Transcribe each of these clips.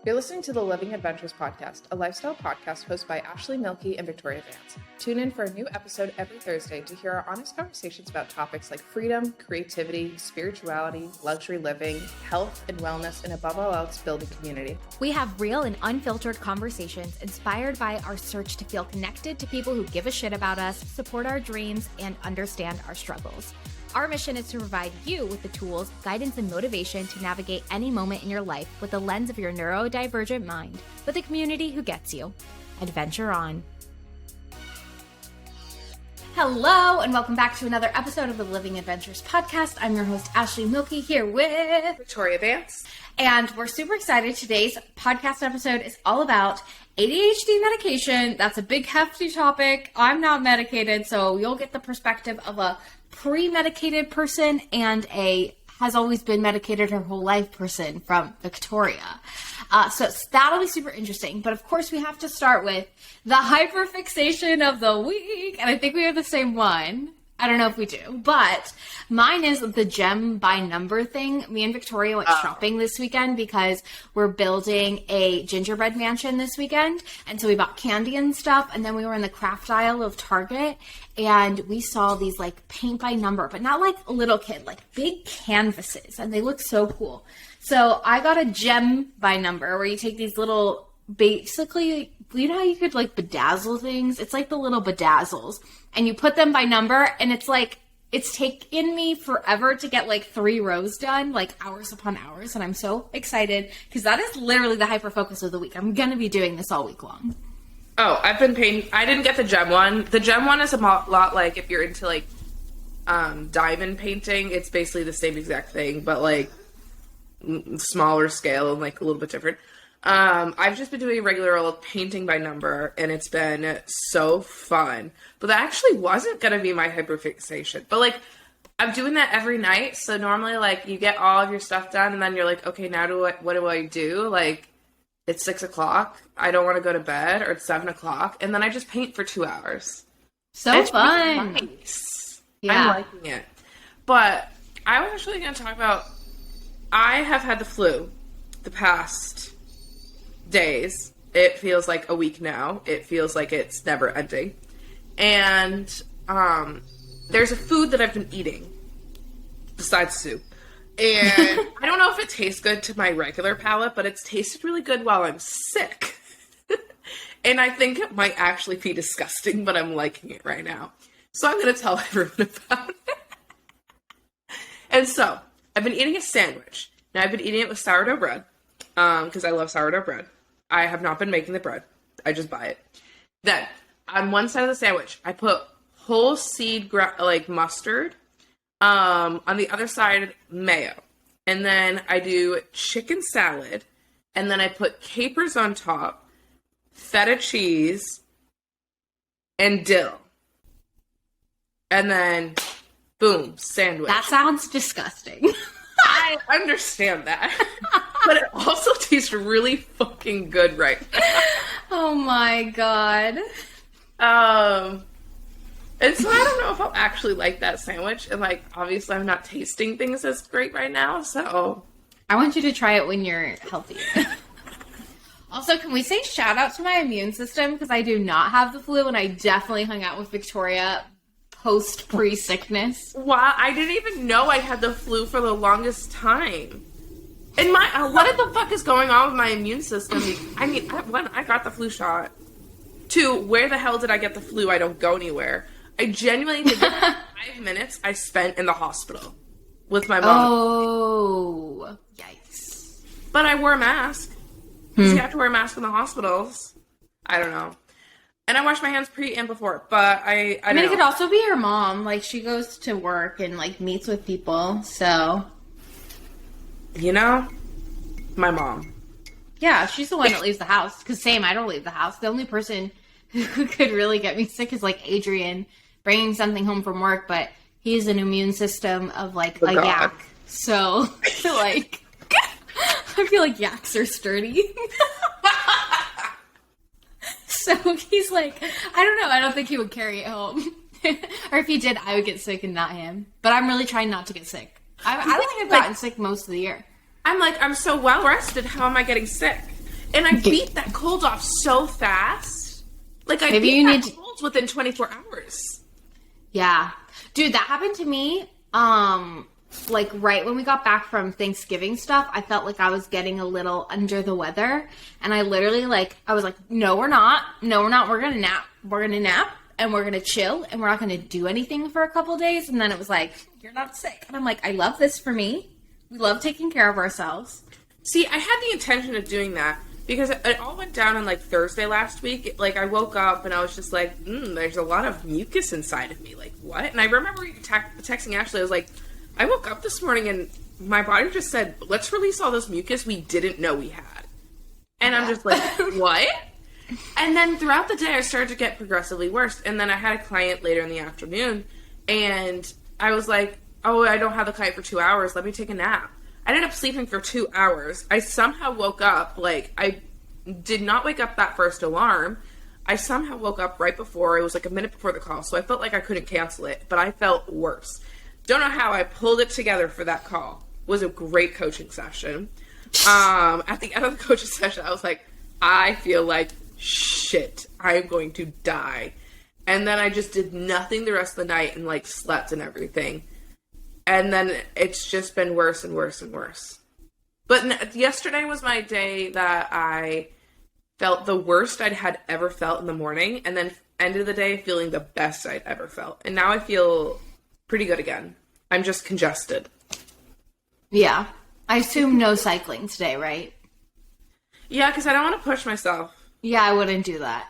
You're listening to the Living Adventures podcast, a lifestyle podcast hosted by ashleymielke and thevictoriavance. Tune in for a new episode every Thursday to hear our honest conversations about topics like freedom, creativity, spirituality, luxury living, health and wellness, and above all else, building community. We have real and unfiltered conversations inspired by our search to feel connected to people who give a shit about us, support our dreams, and understand our struggles. Our mission is to provide you with the tools, guidance, and motivation to navigate any moment in your life with the lens of your neurodivergent mind, with a community who gets you. Adventure on. Hello, and welcome back to another episode of the Living Adventures podcast. I'm your host, ashleymielke, here with Victoriavance. And we're super excited. Today's podcast episode is all about ADHD medication. That's a big, hefty topic. I'm not medicated, so you'll get the perspective of a pre-medicated person and a has always been medicated her whole life person from Victoria. So that'll be super interesting. But of course, we have to start with the hyperfixation of the week. And I think we have the same one. I don't know if we do, but mine is the gem by number thing. Me and Victoria went shopping this weekend because we're building a gingerbread mansion this weekend. And so we bought candy and stuff. And then we were in the craft aisle of Target and we saw these like paint by number, but not like a little kid, like big canvases. And they look so cool. So I got a gem by number where you take these little, basically, you know how you could like bedazzle things? It's like the little bedazzles. And you put them by number, and it's like, it's taken me forever to get like 3 rows done, like hours upon hours. And I'm so excited because that is literally the hyper focus of the week. I'm going to be doing this all week long. Oh, I've been painting. I didn't get the gem one. The gem one is a lot like if you're into like diamond painting, it's basically the same exact thing, but like smaller scale and like a little bit different. I've just been doing regular old painting by number, and it's been so fun. But that actually wasn't going to be my hyperfixation. But, like, I'm doing that every night. So normally, like, you get all of your stuff done, and then you're like, okay, now what do I do? Like, it's 6 o'clock. I don't want to go to bed, or it's 7 o'clock. And then I just paint for 2 hours. So fun. Nice. Yeah. I'm liking it. But I was actually going to talk about, I have had the flu the past days. It feels like a week now. It feels like it's never ending. And there's a food that I've been eating besides soup. And I don't know if it tastes good to my regular palate, but it's tasted really good while I'm sick. And I think it might actually be disgusting, but I'm liking it right now. So I'm going to tell everyone about it. And so I've been eating a sandwich. Now I've been eating it with sourdough bread because I love sourdough bread. I have not been making the bread. I just buy it. Then, on one side of the sandwich, I put whole seed mustard. On the other side, mayo. And then I do chicken salad. And then I put capers on top, feta cheese, and dill. And then, boom, sandwich. That sounds disgusting. I understand that. But it also tastes really fucking good right now. Oh my god. And so I don't know if I'll actually like that sandwich. And like, obviously I'm not tasting things as great right now, so. I want you to try it when you're healthier. Also, can we say shout out to my immune system? Because I do not have the flu and I definitely hung out with Victoria pre-sickness. Wow, I didn't even know I had the flu for the longest time. And what the fuck is going on with my immune system? I mean, when I got the flu shot, to where the hell did I get the flu? I don't go anywhere. I genuinely did 5 minutes I spent in the hospital with my mom. Oh, yikes. But I wore a mask. Because you have to wear a mask in the hospitals. I don't know. And I wash my hands pre and before, but I mean, it could also be your mom. Like, she goes to work and, like, meets with people, so. You know, my mom. Yeah, she's the one that leaves the house. Because same, I don't leave the house. The only person who could really get me sick is, like, Adrian bringing something home from work, but he's an immune system of, like, a yak. So, like, I feel like yaks are sturdy. So he's like, I don't know. I don't think he would carry it home. Or if he did, I would get sick and not him. But I'm really trying not to get sick. I don't think I've gotten sick most of the year. I'm like, I'm so well rested. How am I getting sick? And I beat that cold off so fast. Like, I Maybe beat you that need to- cold within 24 hours. Yeah. Dude, that happened to me. Like right when we got back from Thanksgiving stuff, I felt like I was getting a little under the weather. And I literally I was like, no, we're not. No, we're not. We're going to nap. We're going to nap and we're going to chill and we're not going to do anything for a couple days. And then it was like, you're not sick. And I'm like, I love this for me. We love taking care of ourselves. See, I had the intention of doing that because it all went down on like Thursday last week. Like, I woke up and I was just like, there's a lot of mucus inside of me. Like, what? And I remember texting Ashley. I was like, I woke up this morning and my body just said, let's release all this mucus we didn't know we had. And I'm just like, what? And then throughout the day, I started to get progressively worse. And then I had a client later in the afternoon and I was like, oh, I don't have the client for 2 hours. Let me take a nap. I ended up sleeping for 2 hours. I somehow woke up, like, I did not wake up that first alarm. I somehow woke up right before, it was like a minute before the call, so I felt like I couldn't cancel it, but I felt worse. Don't know how I pulled it together for that call. It was a great coaching session. At the end of the coaching session, I was like, I feel like shit. I'm going to die. And then I just did nothing the rest of the night and, like, slept and everything. And then it's just been worse and worse and worse. But yesterday was my day that I felt the worst I'd had ever felt in the morning. And then ended the day feeling the best I'd ever felt. And now I feel pretty good again. I'm just congested. Yeah. I assume no cycling today, right? Yeah, because I don't want to push myself. Yeah, I wouldn't do that.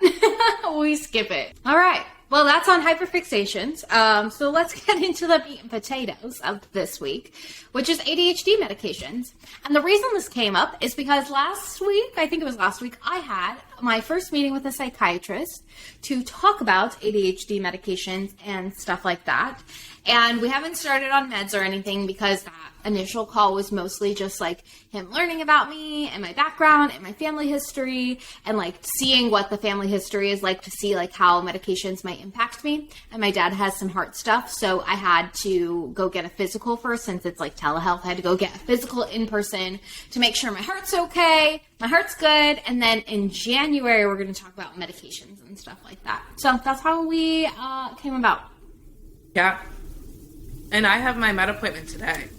We skip it. All right. Well, that's on hyperfixations. So let's get into the meat and potatoes of this week, which is ADHD medications. And the reason this came up is because last week, I had my first meeting with a psychiatrist to talk about ADHD medications and stuff like that. And we haven't started on meds or anything because that initial call was mostly just like him learning about me and my background and my family history and like seeing what the family history is like to see like how medications might impact me. And my dad has some heart stuff, so I had to go get a physical first since it's like telehealth. I had to go get a physical in person to make sure my heart's okay, my heart's good, and then in January we're going to talk about medications and stuff like that. So that's how we came about. Yeah. And I have my med appointment today.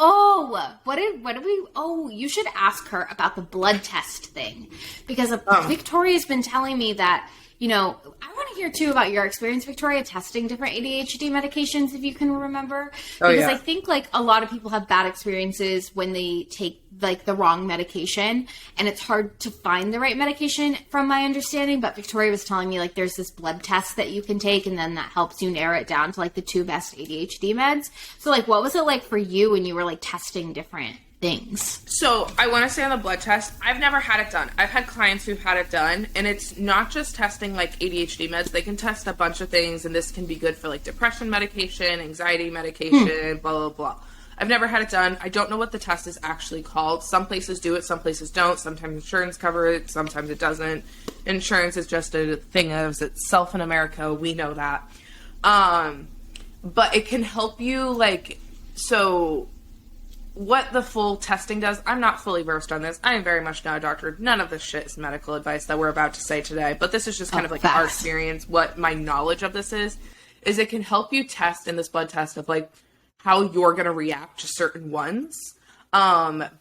Oh, what did we, you should ask her about the blood test thing. Because Victoria's been telling me that, I want to hear too about your experience, Victoria, testing different ADHD medications, if you can remember. Because I think like a lot of people have bad experiences when they take like the wrong medication, and it's hard to find the right medication from my understanding. But Victoria was telling me like there's this blood test that you can take, and then that helps you narrow it down to like the 2 best ADHD meds. So like, what was it like for you when you were like testing different things? So I want to say on the blood test, I've never had it done. I've had clients who've had it done, and it's not just testing like ADHD meds. They can test a bunch of things, and this can be good for like depression medication, anxiety medication, blah, blah, blah. I've never had it done. I don't know what the test is actually called. Some places do it, some places don't. Sometimes insurance covers it, sometimes it doesn't. Insurance is just a thing of itself in America. We know that. But it can help you what the full testing does, I'm not fully versed on this. I am very much not a doctor. None of this shit is medical advice that we're about to say today. But this is just kind of like our experience. What my knowledge of this is it can help you test in this blood test of like how you're going to react to certain ones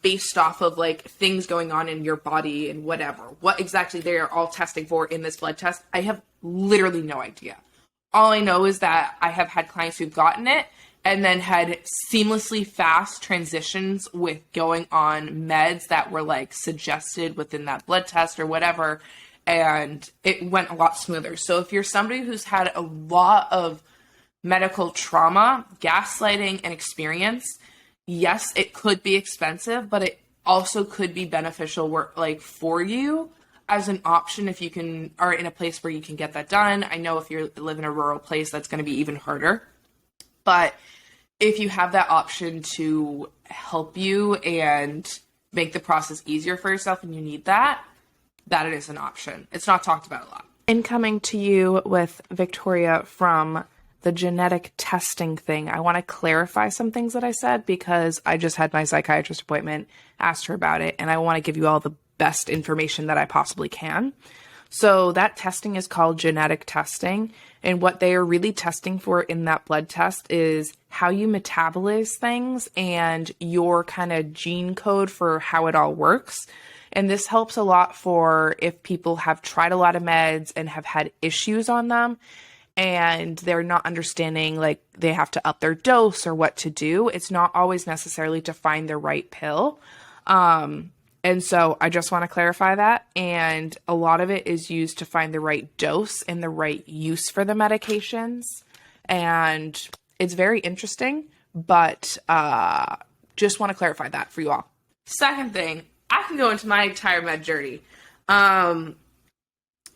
based off of like things going on in your body and whatever. What exactly they are all testing for in this blood test, I have literally no idea. All I know is that I have had clients who've gotten it and then had seamlessly fast transitions with going on meds that were like suggested within that blood test or whatever. And it went a lot smoother. So if you're somebody who's had a lot of medical trauma, gaslighting, and experience, yes, it could be expensive, but it also could be beneficial for you as an option if you can are in a place where you can get that done. I know if you live in a rural place, that's going to be even harder. But if you have that option to help you and make the process easier for yourself and you need that it is an option. It's not talked about a lot. Incoming to you with Victoria from the genetic testing thing. I want to clarify some things that I said because I just had my psychiatrist appointment, asked her about it, and I want to give you all the best information that I possibly can. So that testing is called genetic testing. And what they are really testing for in that blood test is how you metabolize things and your kind of gene code for how it all works. And this helps a lot for if people have tried a lot of meds and have had issues on them and they're not understanding, like they have to up their dose or what to do. It's not always necessarily to find the right pill. And so I just want to clarify that. And a lot of it is used to find the right dose and the right use for the medications. And it's very interesting, but just want to clarify that for you all. Second thing, I can go into my entire med journey.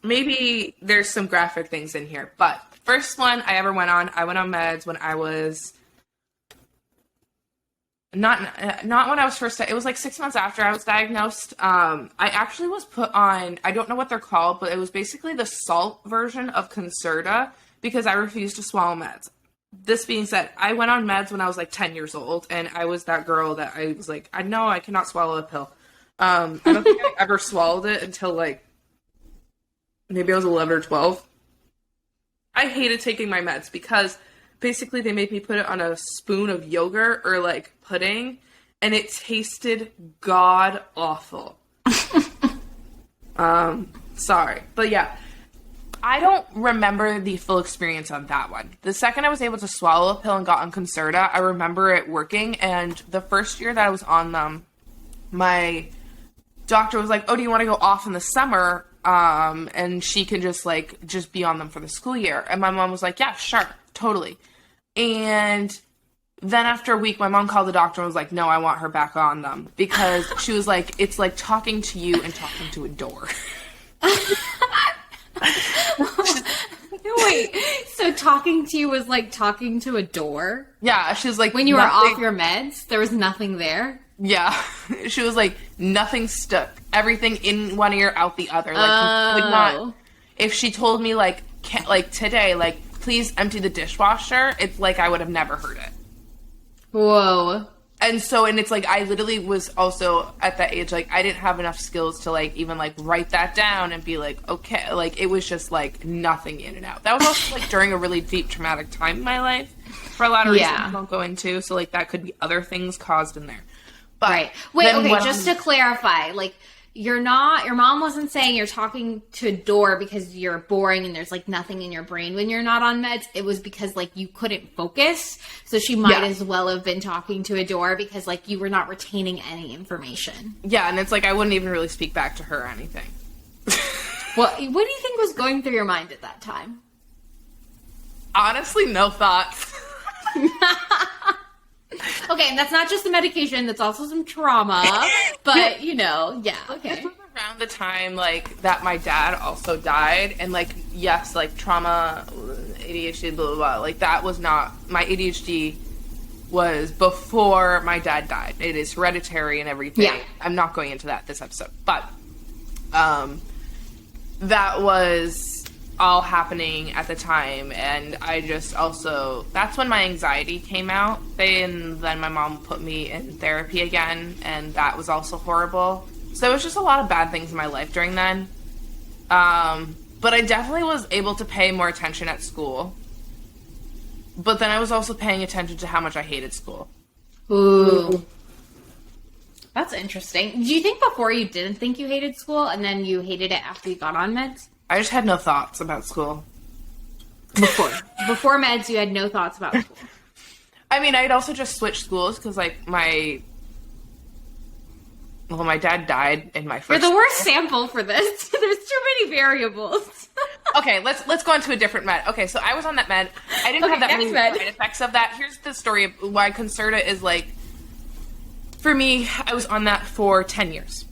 Maybe there's some graphic things in here, but first one I ever went on meds when I was not when I was first, it was like 6 months after I was diagnosed. I actually was put on, I don't know what they're called, but it was basically the salt version of Concerta because I refused to swallow meds. This being said, I went on meds when I was like 10 years old, and I was that girl that I was like, I know I cannot swallow a pill. I don't think I ever swallowed it until like maybe I was 11 or 12. I hated taking my meds because basically they made me put it on a spoon of yogurt or like pudding, and it tasted god awful. Sorry. But yeah, I don't remember the full experience on that one. The second I was able to swallow a pill and got on Concerta, I remember it working, and the first year that I was on them, my doctor was like, oh, do you want to go off in the summer? And she can just be on them for the school year. And my mom was like, yeah, sure, totally. And then after a week, my mom called the doctor and was like, no, I want her back on them. Because she was like, it's like talking to you and talking to a door. Wait, so talking to you was like talking to a door? Yeah, she was like, when you were off your meds, there was nothing there? Yeah. She was like, nothing stuck. Everything in one ear, out the other. Like not, if she told me today, please empty the dishwasher, it's like I would have never heard it. Whoa. And so, and it's like, I literally was also at that age, like, I didn't have enough skills to, like, even, like, write that down and be like, okay, like, it was just, like, nothing in and out. That was also, like, during a really deep traumatic time in my life, for a lot of reasons I won't go into, so, like, that could be other things caused in there. But right. Wait, okay, just to clarify, like, your mom wasn't saying you're talking to a door because you're boring and there's, like, nothing in your brain when you're not on meds. It was because, like, you couldn't focus. So she might as well have been talking to a door because, like, you were not retaining any information. Yeah, and it's like I wouldn't even really speak back to her or anything. What do you think was going through your mind at that time? Honestly, no thoughts. Okay, and that's not just the medication, that's also some trauma, but, you know, yeah, okay. This was around the time, like, that my dad also died, and, like, yes, like, trauma, ADHD, blah, blah, blah, like, that was not, my ADHD was before my dad died. It is hereditary and everything. Yeah. I'm not going into that this episode, but, that was all happening at the time, and I just also, that's when my anxiety came out, and then my mom put me in therapy again, and that was also horrible. So it was just a lot of bad things in my life during then. But I definitely was able to pay more attention at school, but then I was also paying attention to how much I hated school. Ooh. That's interesting. Do you think before you didn't think you hated school, and then you hated it after you got on meds? I just had no thoughts about school. Before meds, you had no thoughts about school. I mean, I'd also just switched schools because, like, my dad died in my first. You're the worst sample for this. There's too many variables. Okay, let's go into a different med. Okay, so I was on that med. I didn't have that many side effects of that. Here's the story of why Concerta is like. For me, I was on that for 10 years.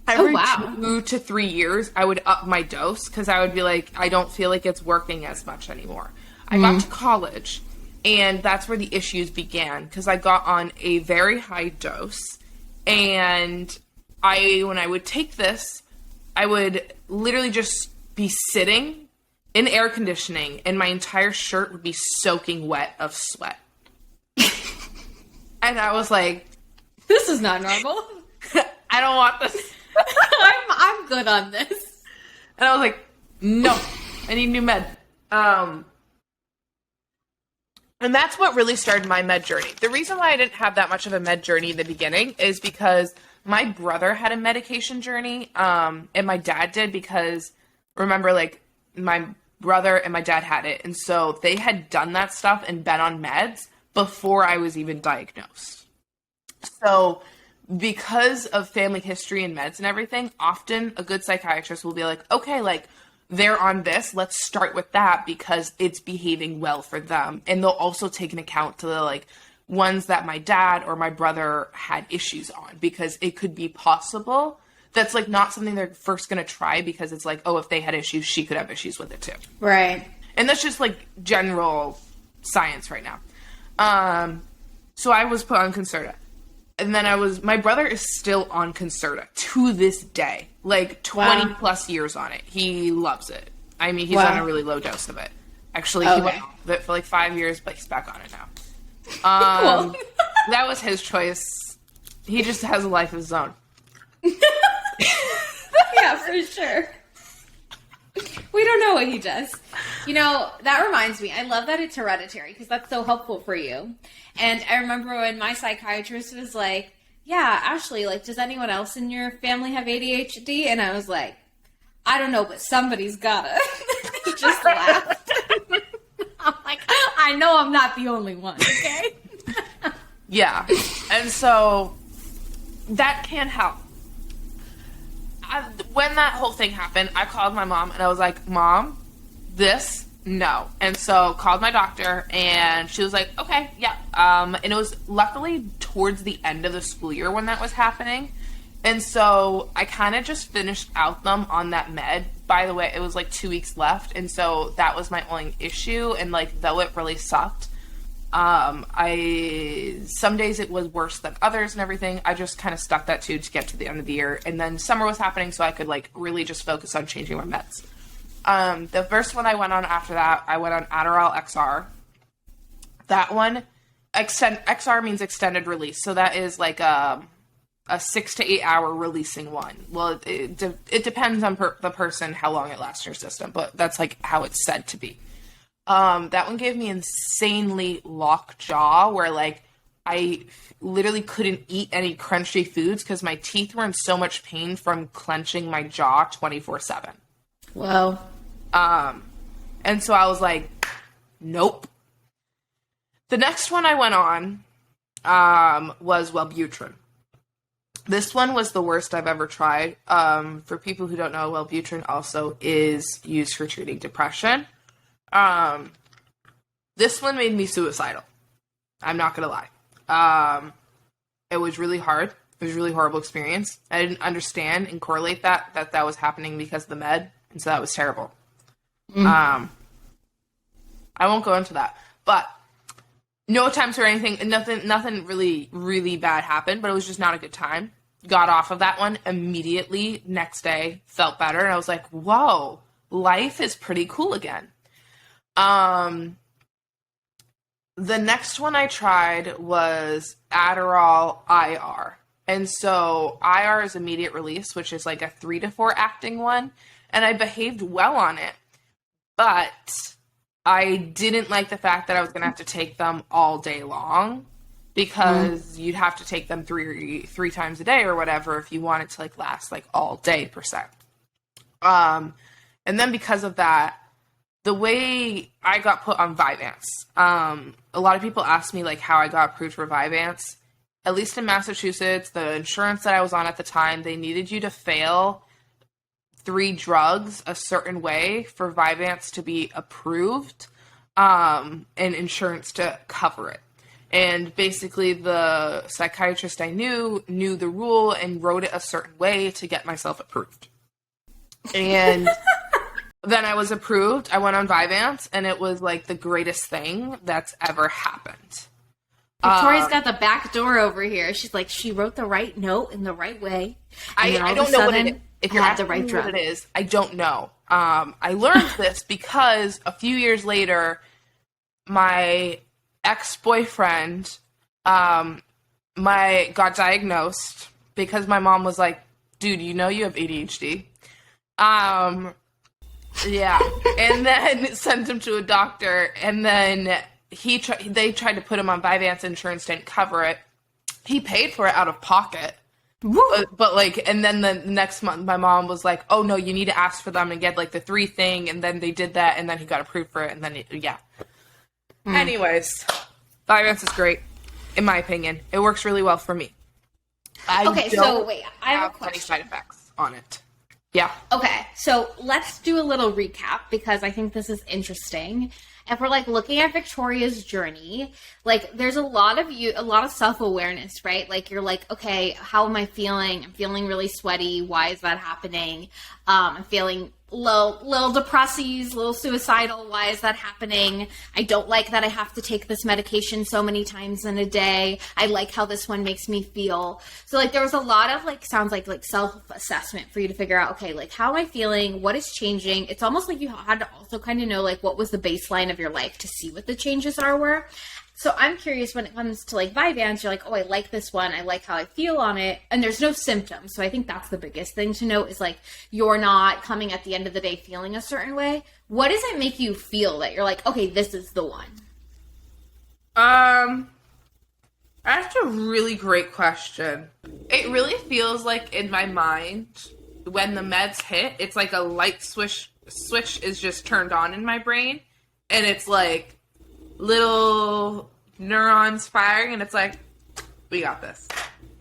Every 2 to 3 years, I would up my dose because I would be like, I don't feel like it's working as much anymore. I got to college, and that's where the issues began because I got on a very high dose, and when I would take this, I would literally just be sitting in air conditioning, and my entire shirt would be soaking wet of sweat. And I was like, this is not normal. I don't want this. I'm good on this. And I was like, no, I need new med. And that's what really started my med journey. The reason why I didn't have that much of a med journey in the beginning is because my brother had a medication journey, and my dad did because, remember, like, my brother and my dad had it. And so they had done that stuff and been on meds before I was even diagnosed. So because of family history and meds and everything, often a good psychiatrist will be like, okay, like, they're on this, let's start with that because it's behaving well for them. And they'll also take into account to the, like, ones that my dad or my brother had issues on, because it could be possible that's, like, not something they're first going to try because it's like, oh, if they had issues, she could have issues with it too. Right. And that's just, like, general science right now. So I was put on Concerta. And then my brother is still on Concerta to this day, like 20 plus years on it. He loves it. I mean, he's on a really low dose of it. Actually, he went off of it for like 5 years, but he's back on it now. Cool. That was his choice. He just has a life of his own. Yeah, for sure. We don't know what he does. You know, that reminds me, I love that it's hereditary because that's so helpful for you. And I remember when my psychiatrist was like, yeah, Ashley, like, does anyone else in your family have ADHD? And I was like, I don't know, but somebody's gotta. He just laughed. I'm like, I know I'm not the only one, okay? Yeah. And so that can help. When that whole thing happened, I called my mom and I was like, Mom, no. And so called my doctor and she was like, okay, yeah. And it was luckily towards the end of the school year when that was happening. And so I kind of just finished out them on that med. By the way, it was like 2 weeks left. And so that was my only issue. And like, though it really sucked, some days it was worse than others and everything. I just kind of stuck that to get to the end of the year. And then summer was happening, so I could like really just focus on changing my meds. The first one I went on after that, I went on Adderall XR. That one, XR means extended release. So that is like a 6 to 8 hour releasing one. Well, it depends on the person, how long it lasts in your system, but that's like how it's said to be. That one gave me insanely locked jaw where like I literally couldn't eat any crunchy foods because my teeth were in so much pain from clenching my jaw 24/7. Wow. And so I was like, nope. The next one I went on, was Wellbutrin. This one was the worst I've ever tried. For people who don't know, Wellbutrin also is used for treating depression. This one made me suicidal. I'm not gonna lie. It was really hard. It was a really horrible experience. I didn't understand and correlate that was happening because of the med, and so that was terrible. I won't go into that, but no attempts or anything. Nothing really, really bad happened, but it was just not a good time. Got off of that one immediately. Next day, felt better, and I was like, whoa, life is pretty cool again. The next one I tried was Adderall IR. And so IR is immediate release, which is like a 3 to 4 acting one. And I behaved well on it, but I didn't like the fact that I was going to have to take them all day long because you'd have to take them three times a day or whatever if you want it to like last like all day per se. And then because of that, the way I got put on Vyvanse, a lot of people ask me like how I got approved for Vyvanse. At least in Massachusetts, the insurance that I was on at the time, they needed you to fail 3 drugs a certain way for Vyvanse to be approved, and insurance to cover it. And basically the psychiatrist I knew the rule and wrote it a certain way to get myself approved. And then I was approved. I went on Vyvanse, and it was like the greatest thing that's ever happened. Victoria's got the back door over here. She's like, she wrote the right note in the right way. I don't know what it is. If you're asking me what it is, I don't know. I learned this because a few years later, my ex-boyfriend got diagnosed because my mom was like, dude, you know you have ADHD. Yeah. And then sent him to a doctor, and then they tried to put him on Vyvanse. Insurance didn't cover it. He paid for it out of pocket. But like, and then the next month, my mom was like, "Oh no, you need to ask for them and get like the 3 thing." And then they did that, and then he got approved for it, and then Anyways, Vyvanse is great, in my opinion. It works really well for me. I have any side effects on it. Yeah. Okay, so let's do a little recap because I think this is interesting. If we're like looking at Victoria's journey, like there's a lot of self-awareness, right? Like you're like, okay, how am I feeling? I'm feeling really sweaty. Why is that happening? I'm feeling little depressive, little suicidal. Why is that happening? I don't like that I have to take this medication so many times in a day. I like how this one makes me feel. So like there was a lot of like, sounds like self-assessment for you to figure out, okay, like how am I feeling? What is changing? It's almost like you had to also kind of know like what was the baseline of your life to see what the changes were. So I'm curious when it comes to like Vyvanse, you're like, oh, I like this one. I like how I feel on it. And there's no symptoms. So I think that's the biggest thing to note is like, you're not coming at the end of the day feeling a certain way. What does it make you feel that you're like, okay, this is the one? That's a really great question. It really feels like in my mind, when the meds hit, it's like a light switch is just turned on in my brain. And it's like, little neurons firing, and it's like, we got this.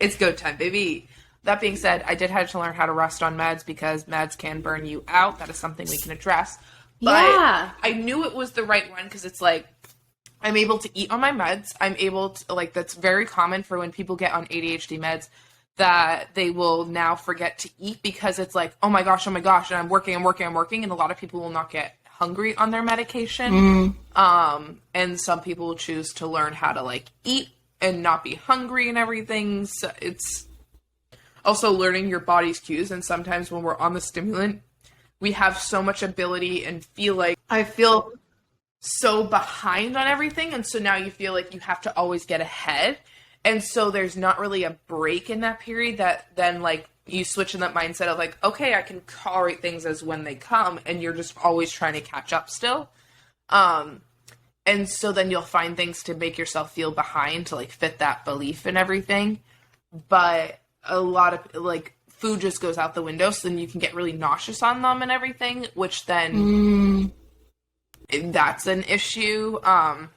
It's go time, baby. That being said, I did have to learn how to rest on meds because meds can burn you out. That is something we can address. But yeah. I knew it was the right one because it's like, I'm able to eat on my meds. I'm able to, like, that's very common for when people get on ADHD meds, that they will now forget to eat because it's like, oh my gosh, and I'm working, and a lot of people will not get hungry on their medication. And some people will choose to learn how to like eat and not be hungry and everything. So it's also learning your body's cues. And sometimes when we're on the stimulant, we have so much ability and feel like I feel so behind on everything. And so now you feel like you have to always get ahead. And so there's not really a break in that period that then like you switch in that mindset of like, okay, I can tolerate things as when they come, and you're just always trying to catch up still. And so then you'll find things to make yourself feel behind to like fit that belief and everything. But a lot of like food just goes out the window. So then you can get really nauseous on them and everything, which then that's an issue. I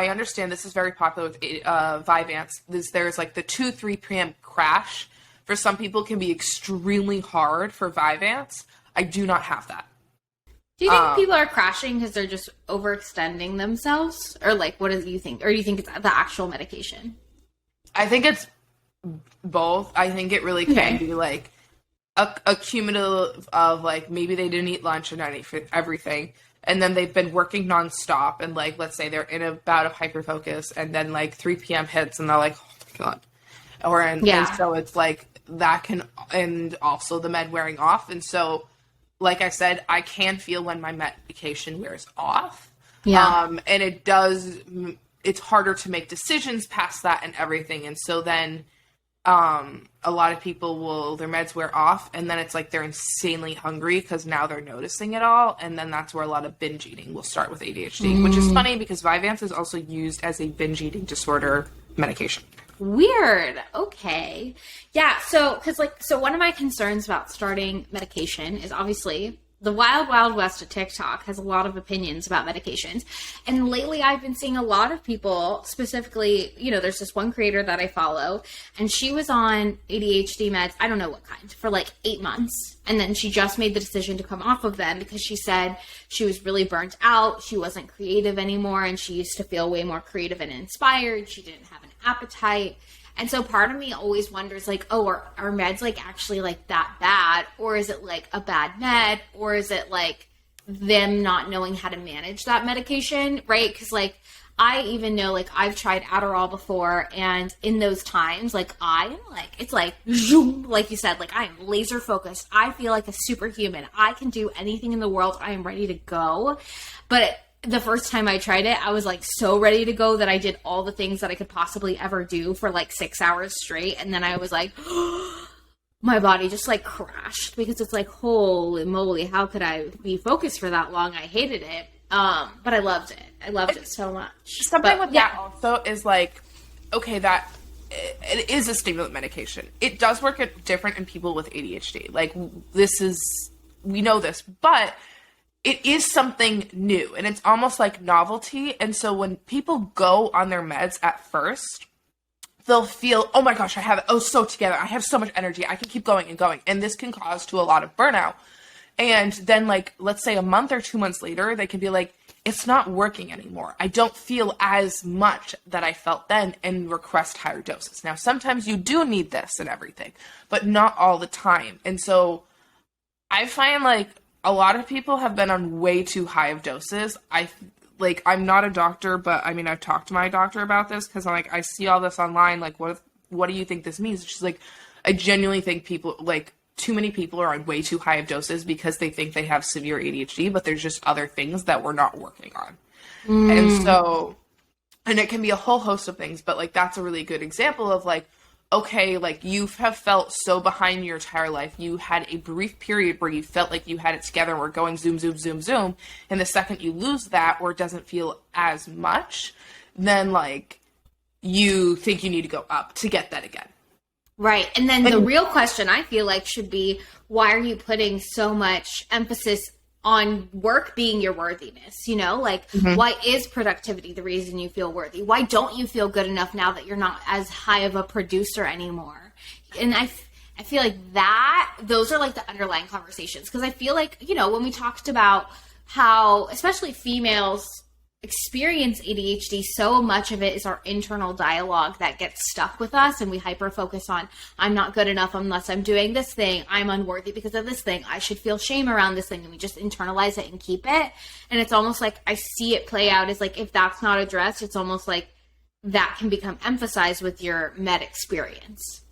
understand this is very popular with Vyvanse. There's like the 2-3 p.m. crash. For some people can be extremely hard for Vyvanse. I do not have that. Do you think people are crashing because they're just overextending themselves? Or like, what do you think? Or do you think it's the actual medication? I think it's both. I think it really can be like a cumulative of like, maybe they didn't eat lunch and everything. And then they've been working nonstop, and like, let's say they're in a bout of hyperfocus, and then like 3 p.m. hits, and they're like, oh my god, and so it's like that can, and also the med wearing off, and so, like I said, I can feel when my medication wears off, and it's harder to make decisions past that and everything, and so then. A lot of people their meds wear off, and then it's like they're insanely hungry because now they're noticing it all, and then that's where a lot of binge eating will start with ADHD, which is funny because Vyvanse is also used as a binge eating disorder medication. Weird. Okay. Yeah, so one of my concerns about starting medication is obviously the wild, wild west of TikTok has a lot of opinions about medications. And lately I've been seeing a lot of people, specifically, there's this one creator that I follow, and she was on ADHD meds, I don't know what kind, for like 8 months. And then she just made the decision to come off of them because she said she was really burnt out. She wasn't creative anymore, and she used to feel way more creative and inspired. She didn't have an appetite. And so part of me always wonders, like, oh, are meds, like, actually, like, that bad? Or is it, like, a bad med? Or is it, like, them not knowing how to manage that medication, right? Because, like, I even know, like, I've tried Adderall before, and in those times, like, it's like, zoom, like you said, like, I am laser focused. I feel like a superhuman. I can do anything in the world. I am ready to go. But the first time I tried it, I was like so ready to go that I did all the things that I could possibly ever do for like 6 hours straight. And then I was like, my body just like crashed because it's like, holy moly, how could I be focused for that long? I hated it. But I loved it. I loved it so much. Something with that also is like, okay, that it is a stimulant medication. It does work different in people with ADHD. Like, we know this, but it is something new, and it's almost like novelty. And so when people go on their meds at first, they'll feel, oh my gosh, I have it so together. I have so much energy. I can keep going and going. And this can cause to a lot of burnout. And then, like, let's say a month or 2 months later, they can be like, it's not working anymore. I don't feel as much that I felt then, and request higher doses. Now, sometimes you do need this and everything, but not all the time. And so I find like a lot of people have been on way too high of doses. I'm not a doctor, but I mean, I've talked to my doctor about this because I'm like, I see all this online. Like, what do you think this means? She's like, I genuinely think people, like, too many people are on way too high of doses because they think they have severe ADHD, but there's just other things that we're not working on. And so, and it can be a whole host of things, but like, that's a really good example of like, okay, like you have felt so behind your entire life. You had a brief period where you felt like you had it together and were going zoom, zoom, zoom, zoom. And the second you lose that or it doesn't feel as much, then like you think you need to go up to get that again. Right. And then the real question I feel like should be, why are you putting so much emphasis on work being your worthiness? You know, like, why is productivity the reason you feel worthy? Why don't you feel good enough now that you're not as high of a producer anymore? And I feel like those are like the underlying conversations. Because I feel like, you know, when we talked about how, especially females experience ADHD, so much of it is our internal dialogue that gets stuck with us, and we hyper focus on, I'm not good enough unless I'm doing this thing, I'm unworthy because of this thing, I should feel shame around this thing, and we just internalize it and keep it. And it's almost like I see it play out as like, if that's not addressed, it's almost like that can become emphasized with your med experience.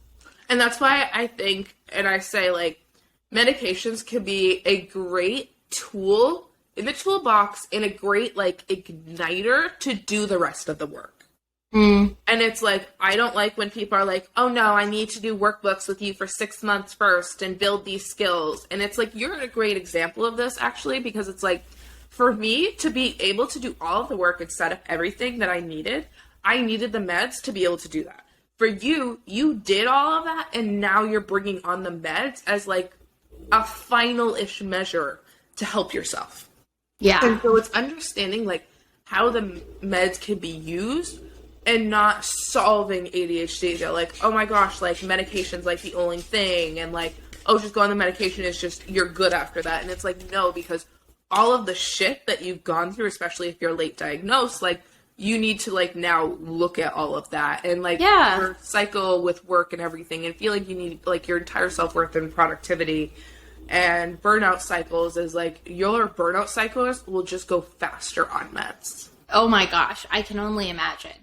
And that's why I think, and I say, like, medications can be a great tool in the toolbox and a great, like, igniter to do the rest of the work. And it's like, I don't like when people are like, oh no, I need to do workbooks with you for 6 months first and build these skills. And it's like, you're a great example of this, actually, because it's like, for me to be able to do all of the work and set up everything that I needed the meds to be able to do that. For you, you did all of that, and now you're bringing on the meds as like a final-ish measure to help yourself. Yeah. And so it's understanding like how the meds can be used and not solving ADHD. They're like, oh my gosh, like medication's like the only thing, and like, oh, just go on the medication is just, you're good after that. And it's like, no, because all of the shit that you've gone through, especially if you're late diagnosed, like you need to like now look at all of that and like your cycle with work and everything, and feel like you need like your entire self-worth and productivity. And burnout cycles is like, your burnout cycles will just go faster on meds. Oh my gosh, I can only imagine.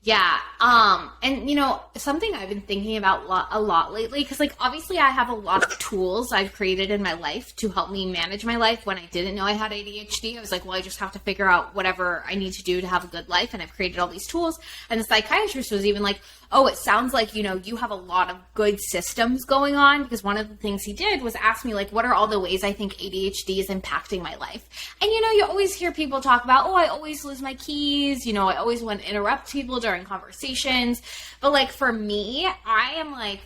Yeah. And you know, something I've been thinking about a lot lately, because like obviously I have a lot of tools I've created in my life to help me manage my life. When I didn't know I had ADHD, I was like, well, I just have to figure out whatever I need to do to have a good life. And I've created all these tools. And the psychiatrist was even like, oh, it sounds like, you know, you have a lot of good systems going on, because one of the things he did was ask me, like, what are all the ways I think ADHD is impacting my life? And, you know, you always hear people talk about, oh, I always lose my keys. You know, I always want to interrupt people during conversations. But, like, for me, I am, like,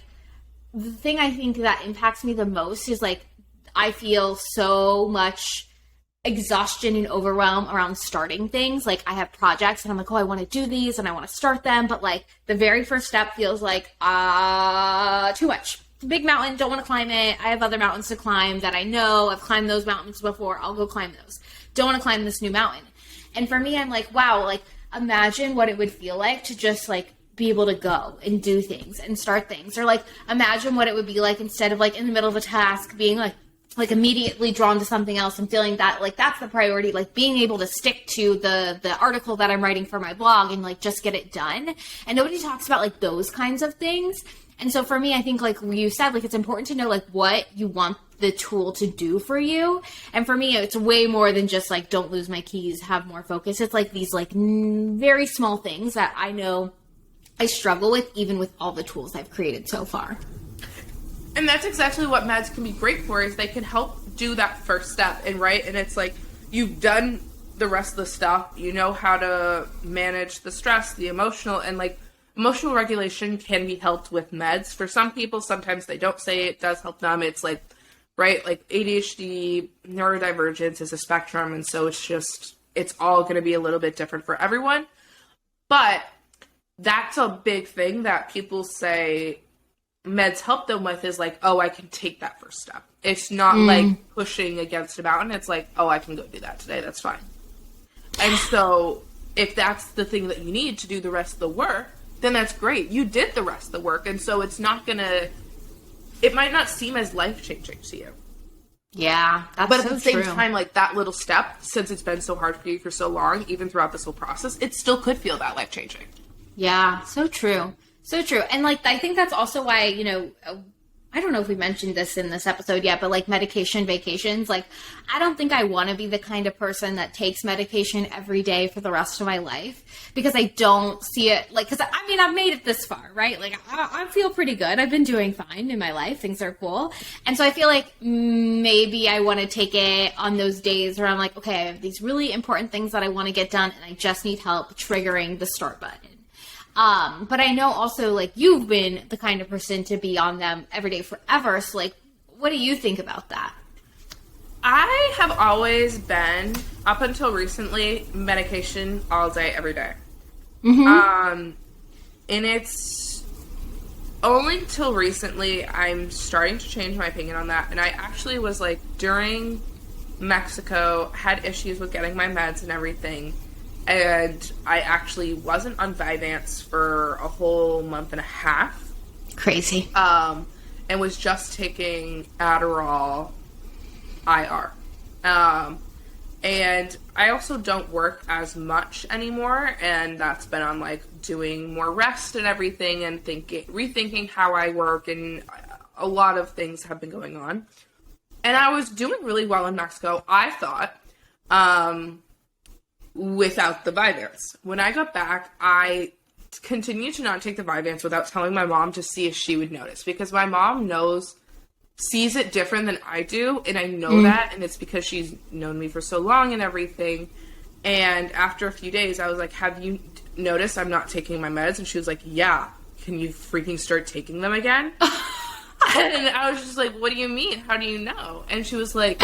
the thing I think that impacts me the most is, like, I feel so much exhaustion and overwhelm around starting things. Like, I have projects and I'm like, oh, I want to do these and I want to start them, but like the very first step feels like too much. It's a big mountain, don't want to climb it. I have other mountains to climb that I know. I've climbed those mountains before, I'll go climb those. Don't want to climb this new mountain. And for me, I'm like, wow, like imagine what it would feel like to just like be able to go and do things and start things. Or like imagine what it would be like instead of like in the middle of a task being like immediately drawn to something else and feeling that like that's the priority, like being able to stick to the article that I'm writing for my blog and like just get it done. And nobody talks about like those kinds of things. And so for me, I think like you said, like it's important to know like what you want the tool to do for you. And for me, it's way more than just like don't lose my keys, have more focus. It's like these like very small things that I know I struggle with even with all the tools I've created so far. And that's exactly what meds can be great for, is they can help do that first step. And it's like, you've done the rest of the stuff, you know how to manage the stress, the emotional, and like emotional regulation can be helped with meds. For some people, sometimes they don't say it does help them. It's like, right, like ADHD, neurodivergence is a spectrum, and so it's all going to be a little bit different for everyone. But that's a big thing that people say meds help them with, is like, oh, I can take that first step. It's not like pushing against a mountain. It's like, oh, I can go do that today. That's fine. And so if that's the thing that you need to do the rest of the work, then that's great. You did the rest of the work. And so it might not seem as life-changing to you. Yeah, that's but at so the same true. time, like that little step, since it's been so hard for you for so long, even throughout this whole process, it still could feel that life-changing. Yeah, so true. So true. And like, I think that's also why, I don't know if we mentioned this in this episode yet, but like medication vacations, like I don't think I want to be the kind of person that takes medication every day for the rest of my life, because I don't see it like, because I mean, I've made it this far, right? Like I feel pretty good. I've been doing fine in my life. Things are cool. And so I feel like maybe I want to take it on those days where I'm like, okay, I have these really important things that I want to get done and I just need help triggering the start button. But I know also, like, you've been the kind of person to be on them every day forever. So, like, what do you think about that? I have always been, up until recently, medication all day, every day. And it's only till recently I'm starting to change my opinion on that. And I actually was, like, during Mexico, had issues with getting my meds and everything. And I actually wasn't on Vyvanse for a whole month and a half. Crazy. And was just taking Adderall IR. And I also don't work as much anymore, and that's been on like doing more rest and everything, and rethinking how I work, and a lot of things have been going on. And I was doing really well in Mexico, I thought. Without the Vyvanse. When I got back, I continued to not take the Vyvanse without telling my mom to see if she would notice, because my mom sees it different than I do, and I know that, and it's because she's known me for so long and everything. And after a few days, I was like, have you noticed I'm not taking my meds? And she was like, yeah. Can you freaking start taking them again? And I was just like, what do you mean? How do you know? And she was like,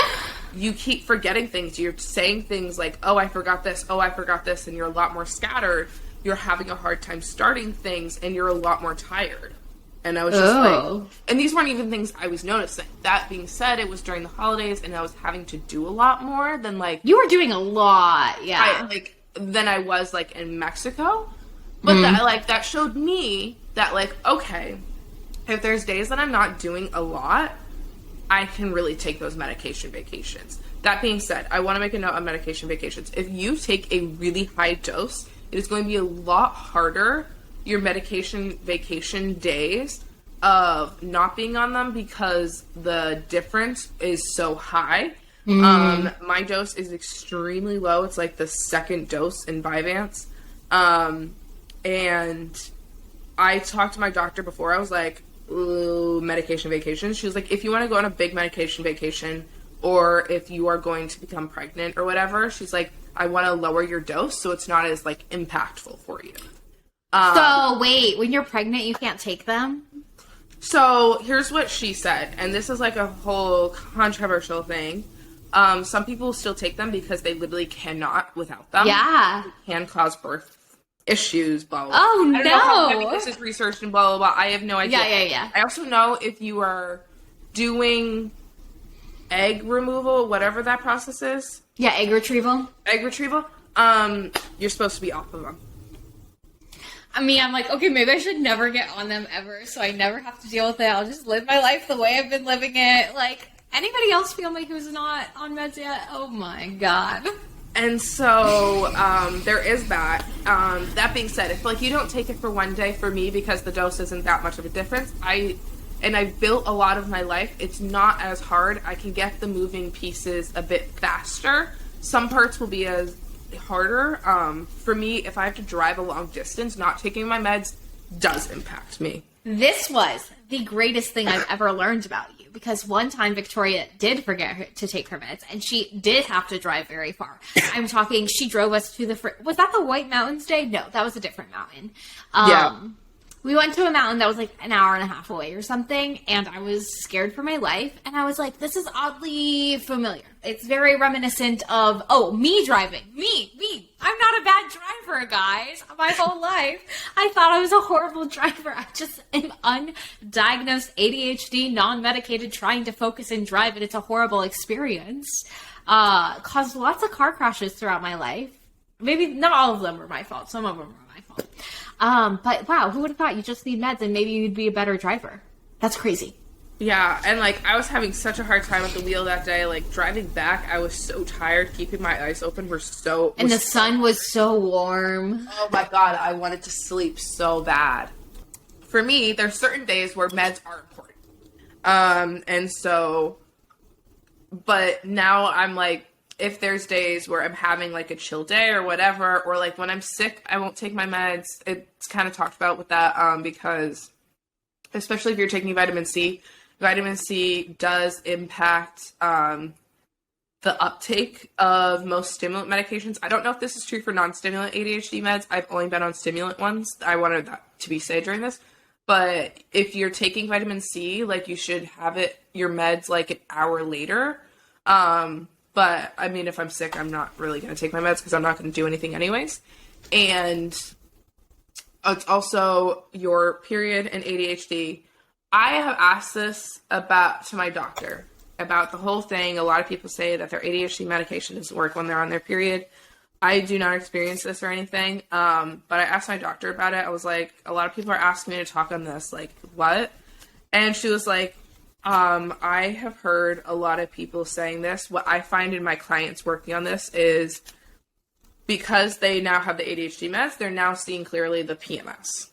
you keep forgetting things. You're saying things like, oh, I forgot this. Oh, I forgot this. And you're a lot more scattered. You're having a hard time starting things, and you're a lot more tired. And I was just like, and these weren't even things I was noticing. That being said, it was during the holidays, and I was having to do a lot more than like... You were doing a lot, yeah. Than I was like in Mexico. But that showed me that like, okay, if there's days that I'm not doing a lot, I can really take those medication vacations. That being said, I want to make a note on medication vacations. If you take a really high dose, it is going to be a lot harder, your medication vacation days, of not being on them, because the difference is so high. My dose is extremely low. It's like the second dose in Vyvanse. And I talked to my doctor before. I was like, ooh, medication vacation. She was like, if you want to go on a big medication vacation, or if you are going to become pregnant or whatever, she's like, I want to lower your dose so it's not as like impactful for you. So wait, when you're pregnant, you can't take them? So here's what she said, and this is like a whole controversial thing. Some people still take them because they literally cannot without them. Yeah. It can cause birth issues, blah, blah, blah. Oh, I don't know how heavy this is researched and blah, blah, blah. I have no idea. Yeah. I also know if you are doing egg removal, whatever that process is. Yeah, egg retrieval. You're supposed to be off of them. I mean, I'm like, okay, maybe I should never get on them ever, so I never have to deal with it. I'll just live my life the way I've been living it. Like, anybody else feel like who's not on meds yet? Oh my god. And so, there is that. That being said, if like you don't take it for one day, for me, because the dose isn't that much of a difference, I've built a lot of my life, it's not as hard. I can get the moving pieces a bit faster. Some parts will be as harder. For me, if I have to drive a long distance, not taking my meds does impact me. This was the greatest thing I've ever learned about you, because one time Victoria did forget to take her meds, and she did have to drive very far. I'm talking, she drove us to was that the White Mountains Day? No, that was a different mountain. We went to a mountain that was like an hour and a half away or something, and I was scared for my life, and I was like, this is oddly familiar. It's very reminiscent of, me driving. Me. I'm not a bad driver, guys. My whole life, I thought I was a horrible driver. I just am undiagnosed ADHD, non-medicated, trying to focus and drive, and it's a horrible experience. Caused lots of car crashes throughout my life. Maybe not all of them were my fault. Some of them were my fault. But wow, who would have thought you just need meds and maybe you'd be a better driver? That's crazy. Yeah, and like I was having such a hard time at the wheel that day. Like driving back, I was so tired. Keeping my eyes open and the sun was so warm. Oh my god, I wanted to sleep so bad. For me, there's certain days where meds are important. But now I'm like, if there's days where I'm having like a chill day or whatever, or like when I'm sick, I won't take my meds. It's kind of talked about with that because especially if you're taking vitamin C does impact the uptake of most stimulant medications. I don't know if this is true for non-stimulant ADHD meds. I've only been on stimulant ones. I wanted that to be said during this. But if you're taking vitamin C, like you should have your meds like an hour later. But, I mean, if I'm sick, I'm not really going to take my meds because I'm not going to do anything anyways. And it's also your period and ADHD. I have asked this to my doctor about the whole thing. A lot of people say that their ADHD medication doesn't work when they're on their period. I do not experience this or anything. But I asked my doctor about it. I was like, a lot of people are asking me to talk on this. Like, what? And she was like, I have heard a lot of people saying this. What I find in my clients working on this is because they now have the ADHD meds, they're now seeing clearly the PMS.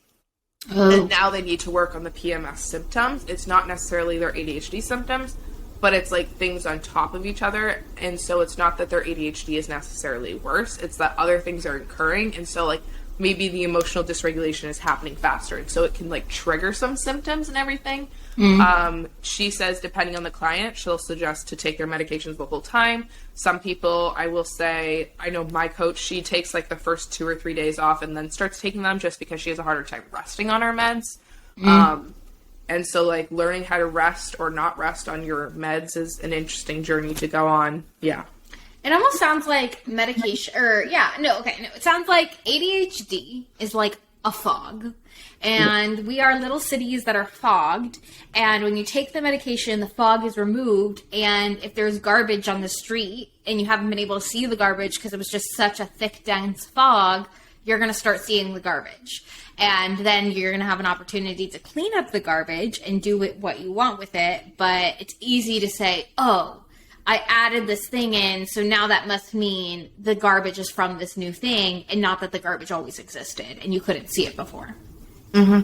Oh. And now they need to work on the PMS symptoms. It's not necessarily their ADHD symptoms, but it's like things on top of each other. And so it's not that their ADHD is necessarily worse. It's that other things are occurring. And so like maybe the emotional dysregulation is happening faster. And so it can like trigger some symptoms and everything. Mm-hmm. She says, depending on the client, she'll suggest to take their medications the whole time. Some people, I will say, I know my coach, she takes like the first 2 or 3 days off and then starts taking them just because she has a harder time resting on her meds. Mm-hmm. And so like learning how to rest or not rest on your meds is an interesting journey to go on. Yeah. It almost sounds like medication, it sounds like ADHD is like a fog. And we are little cities that are fogged. And when you take the medication, the fog is removed. And if there's garbage on the street and you haven't been able to see the garbage because it was just such a thick, dense fog, you're going to start seeing the garbage. And then you're going to have an opportunity to clean up the garbage and do what you want with it. But it's easy to say, oh, I added this thing in, so now that must mean the garbage is from this new thing, and not that the garbage always existed and you couldn't see it before. Mm-hmm.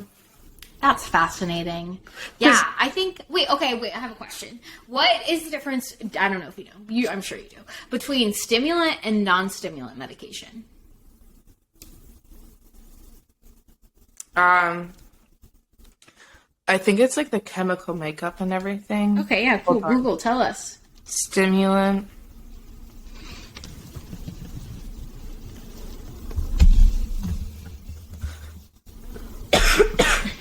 That's fascinating. Yeah, I think... Wait, I have a question. What is the difference, I don't know if you know, I'm sure you do, between stimulant and non-stimulant medication? I think it's like the chemical makeup and everything. Okay, yeah, cool. Google, tell us. Stimulant.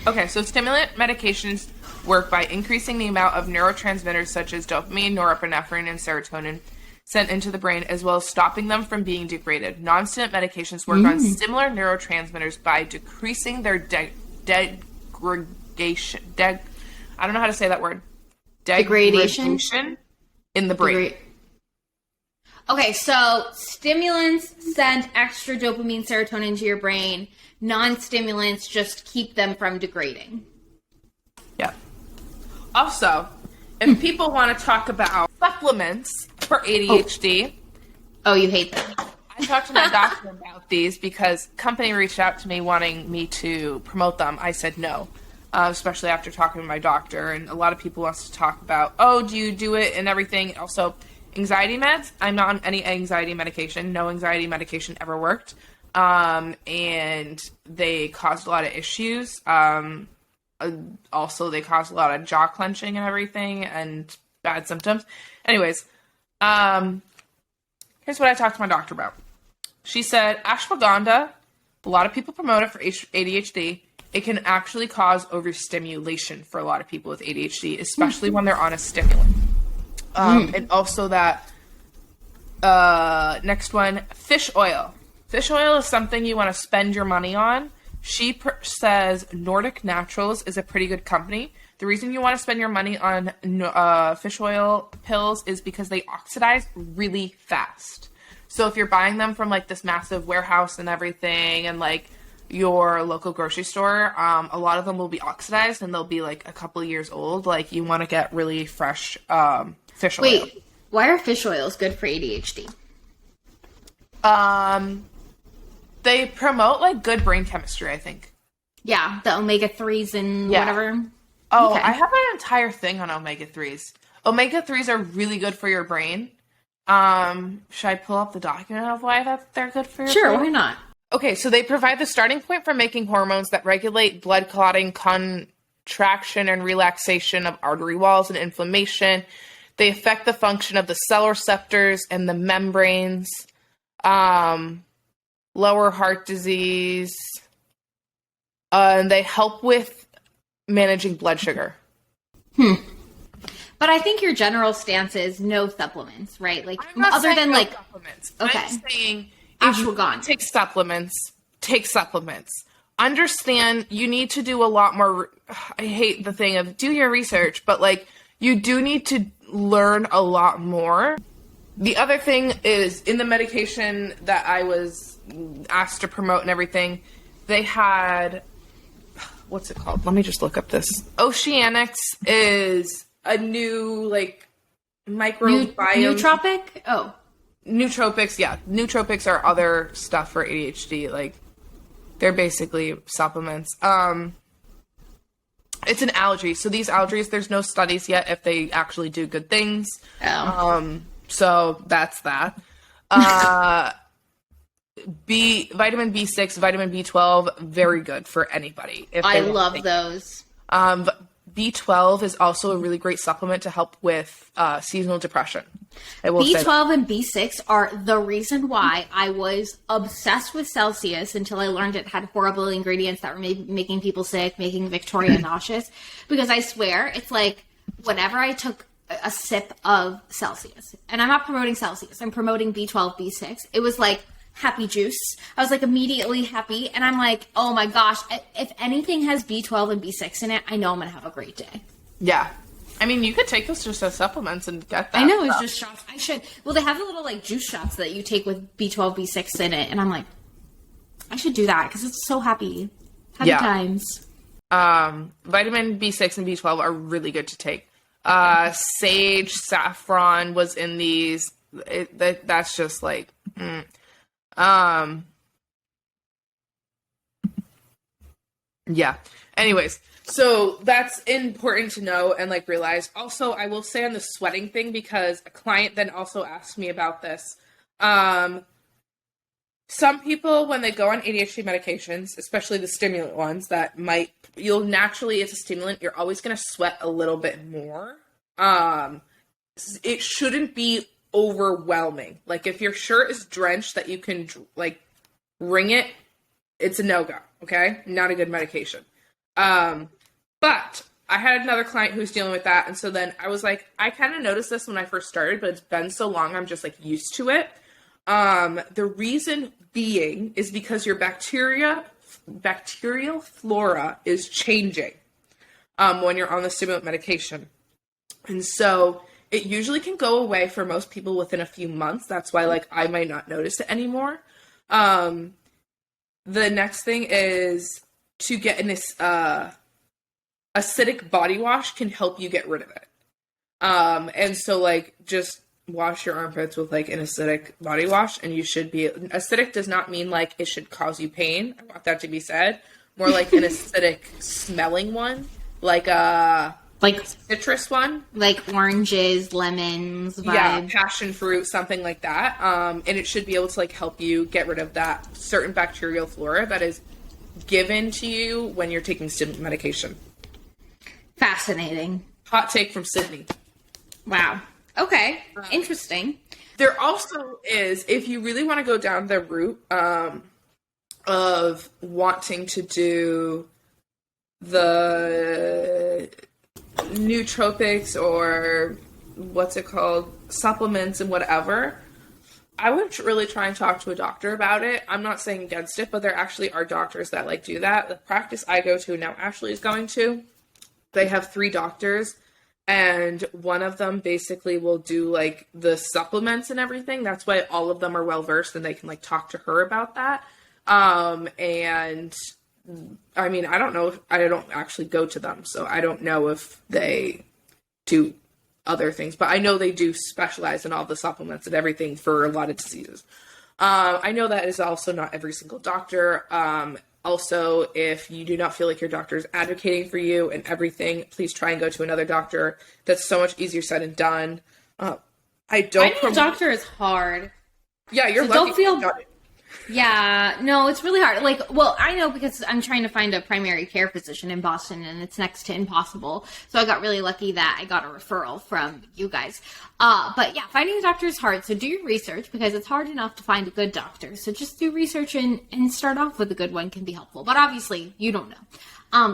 Okay, so stimulant medications work by increasing the amount of neurotransmitters such as dopamine, norepinephrine, and serotonin sent into the brain, as well as stopping them from being degraded. Non-stimulant medications work on similar neurotransmitters by decreasing their degradation. I don't know how to say that word. Degradation in the brain. Okay, so stimulants send extra dopamine, serotonin to your brain. Non-stimulants just keep them from degrading. Yeah. Also, if people want to talk about supplements for ADHD... Oh, you hate them. I talked to my doctor about these because company reached out to me wanting me to promote them. I said no, especially after talking to my doctor. And a lot of people wants to talk about, do you do it and everything. Also, anxiety meds. I'm not on any anxiety medication. No anxiety medication ever worked. And they caused a lot of issues. Also, they cause a lot of jaw clenching and everything and bad symptoms. Anyways, here's what I talked to my doctor about. She said ashwagandha, a lot of people promote it for ADHD. It can actually cause overstimulation for a lot of people with ADHD, especially when they're on a stimulant. And also that next one, fish oil. Fish oil is something you want to spend your money on. She says Nordic Naturals is a pretty good company. The reason you want to spend your money on fish oil pills is because they oxidize really fast. So if you're buying them from like this massive warehouse and everything and like your local grocery store, a lot of them will be oxidized and they'll be like a couple of years old. Like you want to get really fresh fish oil. Wait, why are fish oils good for ADHD? They promote like good brain chemistry, I think. Yeah, the omega-3s and whatever. Oh, Okay. I have an entire thing on omega-3s. Omega-3s are really good for your brain. Should I pull up the document of why they're good for your brain? Sure, why not? Okay, so they provide the starting point for making hormones that regulate blood clotting, contraction, and relaxation of artery walls and inflammation. They affect the function of the cell receptors and the membranes. Lower heart disease. And they help with managing blood sugar. But I think your general stance is no supplements, right? Like other than like supplements. Okay. I'm saying if you ashwagandha. take supplements. Understand you need to do a lot more. I hate the thing of do your research, but like you do need to learn a lot more. The other thing is in the medication that I was asked to promote and everything, they had, what's it called? Let me just look up this. Oceanics is a new like microbiome. Nootropic? Oh. Nootropics, yeah. Nootropics are other stuff for ADHD. Like they're basically supplements. It's an algae. So these algae, there's no studies yet if they actually do good things. Oh. So that's that. Vitamin B6, vitamin B12, very good for anybody. I love those. B12 is also a really great supplement to help with seasonal depression. B12 and B6 are the reason why I was obsessed with Celsius until I learned it had horrible ingredients that were making people sick, making Victoria nauseous. Because I swear, it's like whenever I took a sip of Celsius, and I'm not promoting Celsius, I'm promoting B12, B6, it was like happy juice. I was like immediately happy, and I'm like, oh my gosh, if anything has B12 and B6 in it, I know I'm gonna have a great day. Yeah. I mean, you could take those just as supplements and get that. I know, it's just shots. I should. Well, they have the little like juice shots that you take with B12, B6 in it, and I'm like, I should do that because it's so happy. Happy times. Vitamin B6 and B12 are really good to take. Sage, saffron was in these. That's just like, yeah. Anyways, so that's important to know and like realize. Also, I will say on the sweating thing, because a client then also asked me about this. Some people, when they go on ADHD medications, especially the stimulant ones that you'll naturally, as a stimulant, you're always going to sweat a little bit more. It shouldn't be overwhelming. Like if your shirt is drenched that you can like wring it, it's a no-go. Okay. Not a good medication. But I had another client who's dealing with that. And so then I was like, I kind of noticed this when I first started, but it's been so long. I'm just like used to it. The reason being is because your bacterial flora is changing, when you're on the stimulant medication. And so it usually can go away for most people within a few months. That's why like I might not notice it anymore. The next thing is to get an acidic body wash can help you get rid of it. And so like just wash your armpits with like an acidic body wash and you should be, acidic does not mean like it should cause you pain. I want that to be said. More like an acidic smelling one, like citrus one, like oranges, lemons, vibe. Yeah, passion fruit, something like that. And it should be able to like help you get rid of that certain bacterial flora that is given to you when you're taking stimulant medication. Fascinating. Hot take from Sydney. Wow. Okay. Interesting. There also is, if you really want to go down the route of wanting to do the nootropics or what's it called, supplements and whatever, I would really try and talk to a doctor about it. I'm not saying against it, but there actually are doctors that like do that. The practice I go to now, Ashley is going to, they have 3 doctors, and one of them basically will do like the supplements and everything. That's why all of them are well versed and they can like talk to her about that. And I mean, I don't know, I don't actually go to them, so I don't know if they do other things, but I know they do specialize in all the supplements and everything for a lot of diseases. I know that is also not every single doctor. Also, if you do not feel like your doctor is advocating for you and everything, please try and go to another doctor. That's so much easier said and done. Finding a doctor is hard. Yeah, you're so lucky. Don't feel. Yeah, no, it's really hard. Like, well, I know because I'm trying to find a primary care physician in Boston and it's next to impossible. So I got really lucky that I got a referral from you guys. But yeah, finding a doctor is hard. So do your research because it's hard enough to find a good doctor. So just do research and start off with a good one can be helpful. But obviously, you don't know.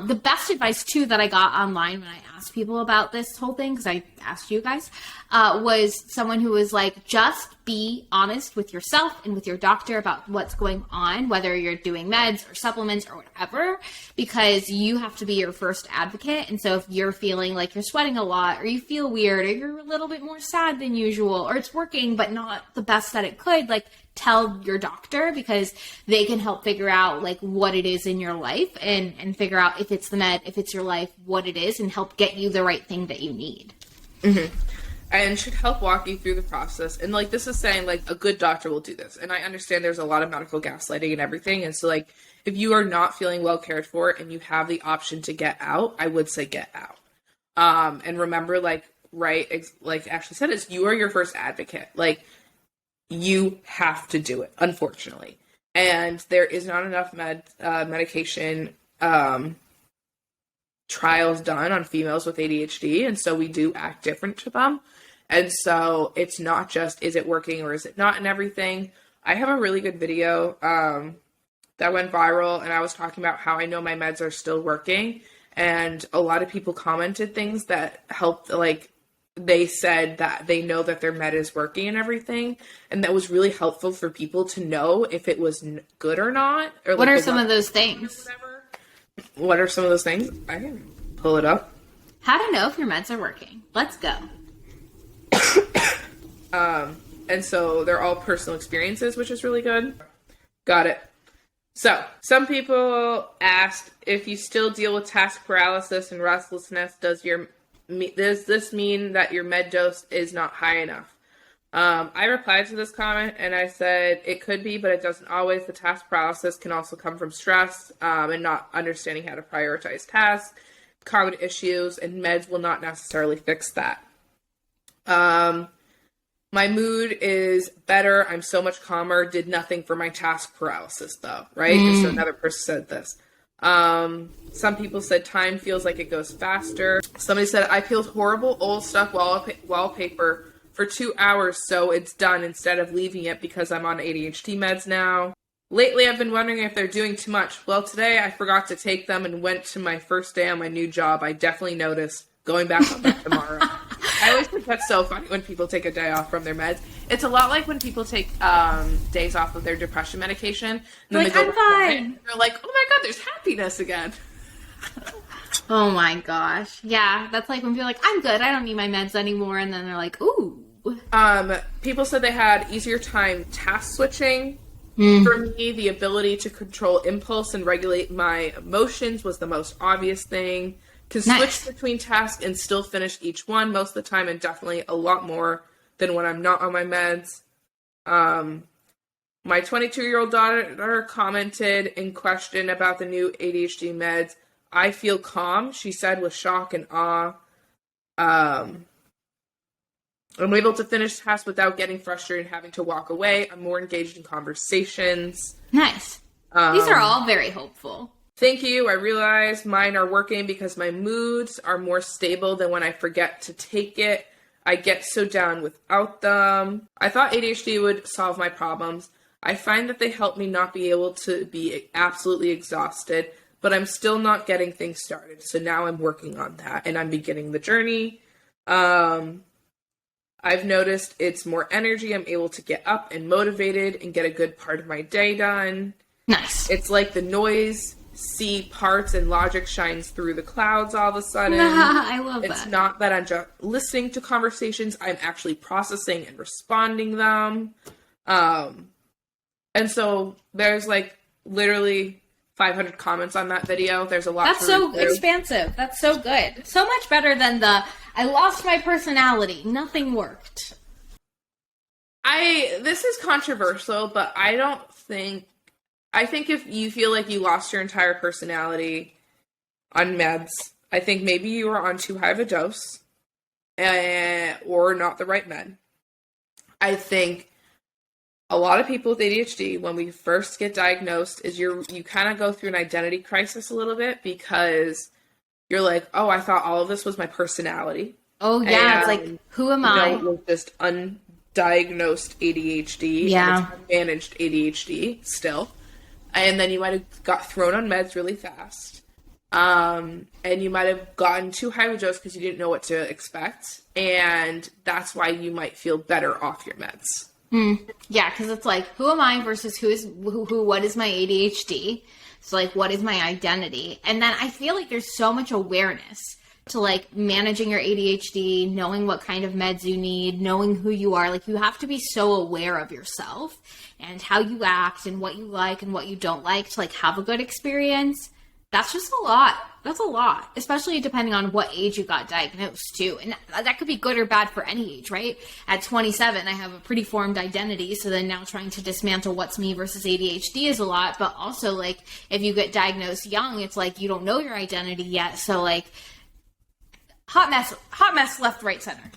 The best advice, too, that I got online when I asked people about this whole thing, because I asked you guys, was someone who was like, just be honest with yourself and with your doctor about what's going on, whether you're doing meds or supplements or whatever, because you have to be your first advocate. And so if you're feeling like you're sweating a lot or you feel weird or you're a little bit more sad than usual or it's working but not the best that it could, like, tell your doctor because they can help figure out like what it is in your life and figure out if it's the med, if it's your life, what it is, and help get you the right thing that you need. Mm-hmm. And should help walk you through the process. And like this is saying like a good doctor will do this. And I understand there's a lot of medical gaslighting and everything. And so like if you are not feeling well cared for and you have the option to get out, I would say get out. And remember like like Ashley said, is you are your first advocate. Like you have to do it, unfortunately. And there is not enough medication trials done on females with ADHD. And so we do act different to them. And so it's not just, is it working or is it not and everything. I have a really good video that went viral. And I was talking about how I know my meds are still working. And a lot of people commented things that helped, like, they said that they know that their med is working and everything. And that was really helpful for people to know if it was good or not. Or what are some of those things? What are some of those things? I can pull it up. How to know if your meds are working. Let's go. And so they're all personal experiences, which is really good. Got it. So some people asked if you still deal with task paralysis and restlessness, does this mean that your med dose is not high enough? I replied to this comment and I said, it could be, but it doesn't always. The task paralysis can also come from stress and not understanding how to prioritize tasks, common issues, and meds will not necessarily fix that. My mood is better. I'm so much calmer. Did nothing for my task paralysis though, right? And so another person said this. Some people said time feels like it goes faster. Somebody said, I peeled horrible old stuff wallpaper for 2 hours so it's done instead of leaving it because I'm on ADHD meds now. Lately, I've been wondering if they're doing too much. Well, today I forgot to take them and went to my first day on my new job. I definitely noticed going back on that tomorrow. I always think that's so funny when people take a day off from their meds. It's a lot like when people take days off of their depression medication. And then like, they go I'm fine. they're like, oh my God, there's happiness again. Oh my gosh. Yeah, that's like when people are like, I'm good, I don't need my meds anymore. And then they're like, ooh. People said they had easier time task switching. For me, the ability to control impulse and regulate my emotions was the most obvious thing. Can switch between tasks and still finish each one most of the time, and definitely a lot more than when I'm not on my meds. My 22-year-old daughter commented in question about the new ADHD meds. I feel calm, she said with shock and awe. I'm able to finish tasks without getting frustrated and having to walk away. I'm more engaged in conversations. Nice. These are all very hopeful. Thank you. I realize mine are working because my moods are more stable than when I forget to take it. I get so down without them. I thought ADHD would solve my problems. I find that they help me not be able to be absolutely exhausted, but I'm still not getting things started. So now I'm working on that and I'm beginning the journey. I've noticed it's more energy. I'm able to get up and motivated and get a good part of my day done. Nice. It's like the noise, see parts, and logic shines through the clouds all of a sudden. I love that. It's not that I'm just listening to conversations. I'm actually processing and responding them. And so there's like literally 500 comments on that video. There's a lot. That's so expansive. That's so good. So much better than the I lost my personality. Nothing worked. This is controversial, but I think if you feel like you lost your entire personality on meds, I think maybe you were on too high of a dose or not the right med. I think a lot of people with ADHD, when we first get diagnosed, is you kind of go through an identity crisis a little bit because you're like, oh, I thought all of this was my personality. Oh, yeah. It's like, who am I? It was just undiagnosed ADHD. Yeah. And it's unmanaged ADHD still. And then you might have got thrown on meds really fast. And you might have gotten too high of a dose because you didn't know what to expect. And that's why you might feel better off your meds. Yeah, because it's like, who am I versus what is my ADHD? So, like, what is my identity? And then I feel like there's so much awareness to, like, managing your ADHD, knowing what kind of meds you need, knowing who you are. Like, you have to be so aware of yourself and how you act and what you like and what you don't like to, like, have a good experience. That's just a lot. That's a lot, especially depending on what age you got diagnosed too. And that could be good or bad for any age, right? At 27, I have a pretty formed identity. So then now trying to dismantle what's me versus ADHD is a lot. But also, like, if you get diagnosed young, it's like you don't know your identity yet. So, like, hot mess, left, right, center.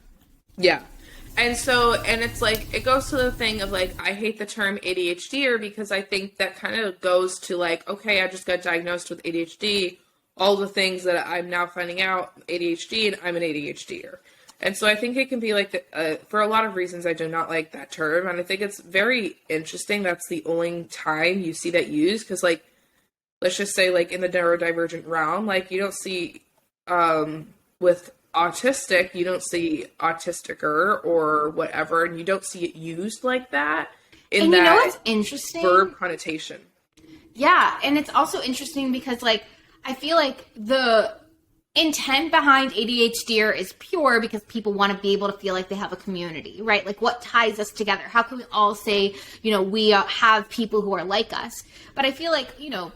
Yeah. And it's like, it goes to the thing of like, I hate the term ADHDer because I think that kind of goes to like, okay, I just got diagnosed with ADHD, all the things that I'm now finding out ADHD, and I'm an ADHDer. And so I think it can be like, for a lot of reasons, I do not like that term. And I think it's very interesting. That's the only time you see that used. Cause like, let's just say like in the neurodivergent realm, like you don't see, with autistic, you don't see autisticer or whatever, and you don't see it used like that in and that you know what's interesting? Verb connotation. Yeah, and it's also interesting because, like, I feel like the intent behind ADHD is pure because people want to be able to feel like they have a community, right? Like, what ties us together? How can we all say, you know, we have people who are like us? But I feel like, you know,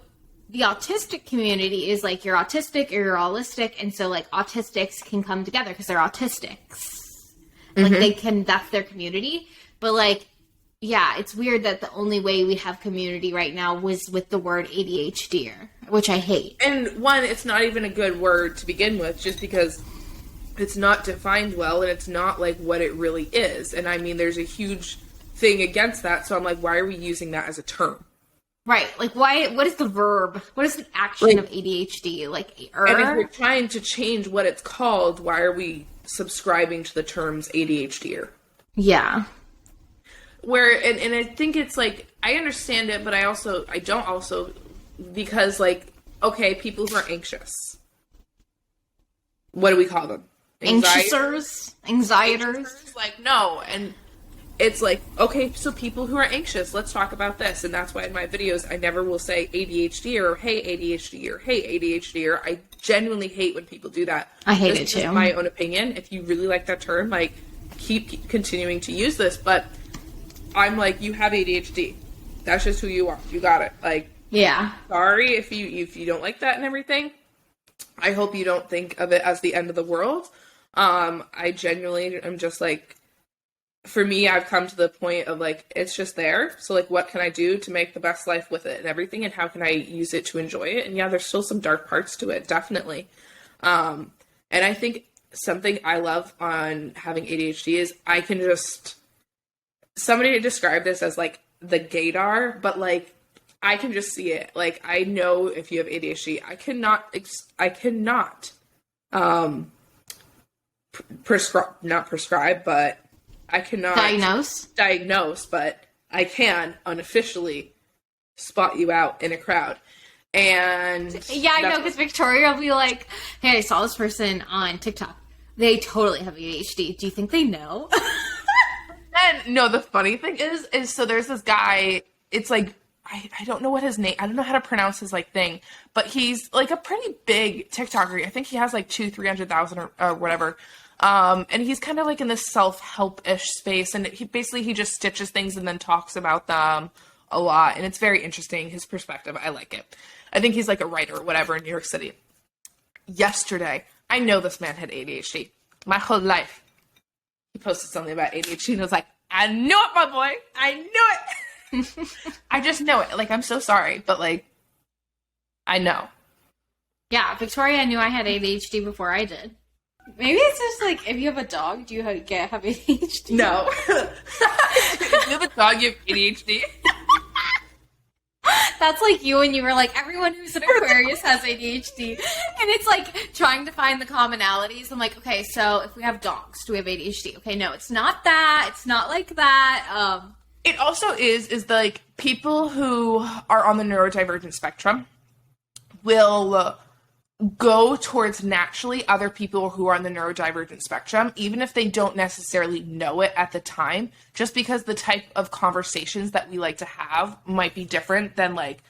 the autistic community is like you're autistic or you're allistic, and so like autistics can come together because they're autistics. Like they can, that's their community. But like, yeah, it's weird that the only way we have community right now was with the word ADHD, which I hate. And one, it's not even a good word to begin with, just because it's not defined well and it's not like what it really is. And I mean, there's a huge thing against that. So I'm like, why are we using that as a term? Right. Like, why? What is the verb? What is the action of ADHD? Like, and if we're trying to change what it's called, why are we subscribing to the terms ADHD? Yeah. And I think it's like, I understand it, but I don't also, because like, okay, people who are anxious. What do we call them? Anxieters? Like, no. And it's like, okay, so people who are anxious, let's talk about this. And that's why in my videos, I never will say ADHD or hey ADHD or hey ADHD, or I genuinely hate when people do that. I hate it too. Just my own opinion. If you really like that term, like, keep continuing to use this. But I'm like, you have ADHD. That's just who you are. You got it. Like, yeah. Sorry if you don't like that and everything. I hope you don't think of it as the end of the world. I genuinely am just like, for me, I've come to the point of like, it's just there. So like, what can I do to make the best life with it and everything? And how can I use it to enjoy it? And yeah, there's still some dark parts to it. Definitely. And I think something I love on having ADHD is I can just, somebody described this as like the gaydar, but like I can just see it. Like, I know if you have ADHD, I cannot not prescribe, but I cannot diagnose, but I can unofficially spot you out in a crowd. And yeah, I know, because Victoria will be like, hey, I saw this person on TikTok. They totally have ADHD. Do you think they know? And no, the funny thing is so there's this guy, it's like, I don't know what his name, I don't know how to pronounce his like thing, but he's like a pretty big TikToker. I think he has like 300,000 or whatever. And he's kind of like in this self-help-ish space, and he just stitches things and then talks about them a lot. And it's very interesting, his perspective. I like it. I think he's like a writer or whatever in New York City. Yesterday, I know this man had ADHD my whole life. He posted something about ADHD and I was like, I knew it, my boy. I knew it. I just know it. Like, I'm so sorry, but like, I know. Yeah, Victoria knew I had ADHD before I did. Maybe it's just like, if you have a dog, do you have ADHD? No. If you have a dog, you have ADHD. That's like you when you were like, everyone who's an Aquarius has ADHD. And it's like trying to find the commonalities. I'm like, okay, so if we have dogs, do we have ADHD? Okay, no, it's not that. It's not like that. It also is like people who are on the neurodivergent spectrum will go towards naturally other people who are on the neurodivergent spectrum, even if they don't necessarily know it at the time, just because the type of conversations that we like to have might be different than like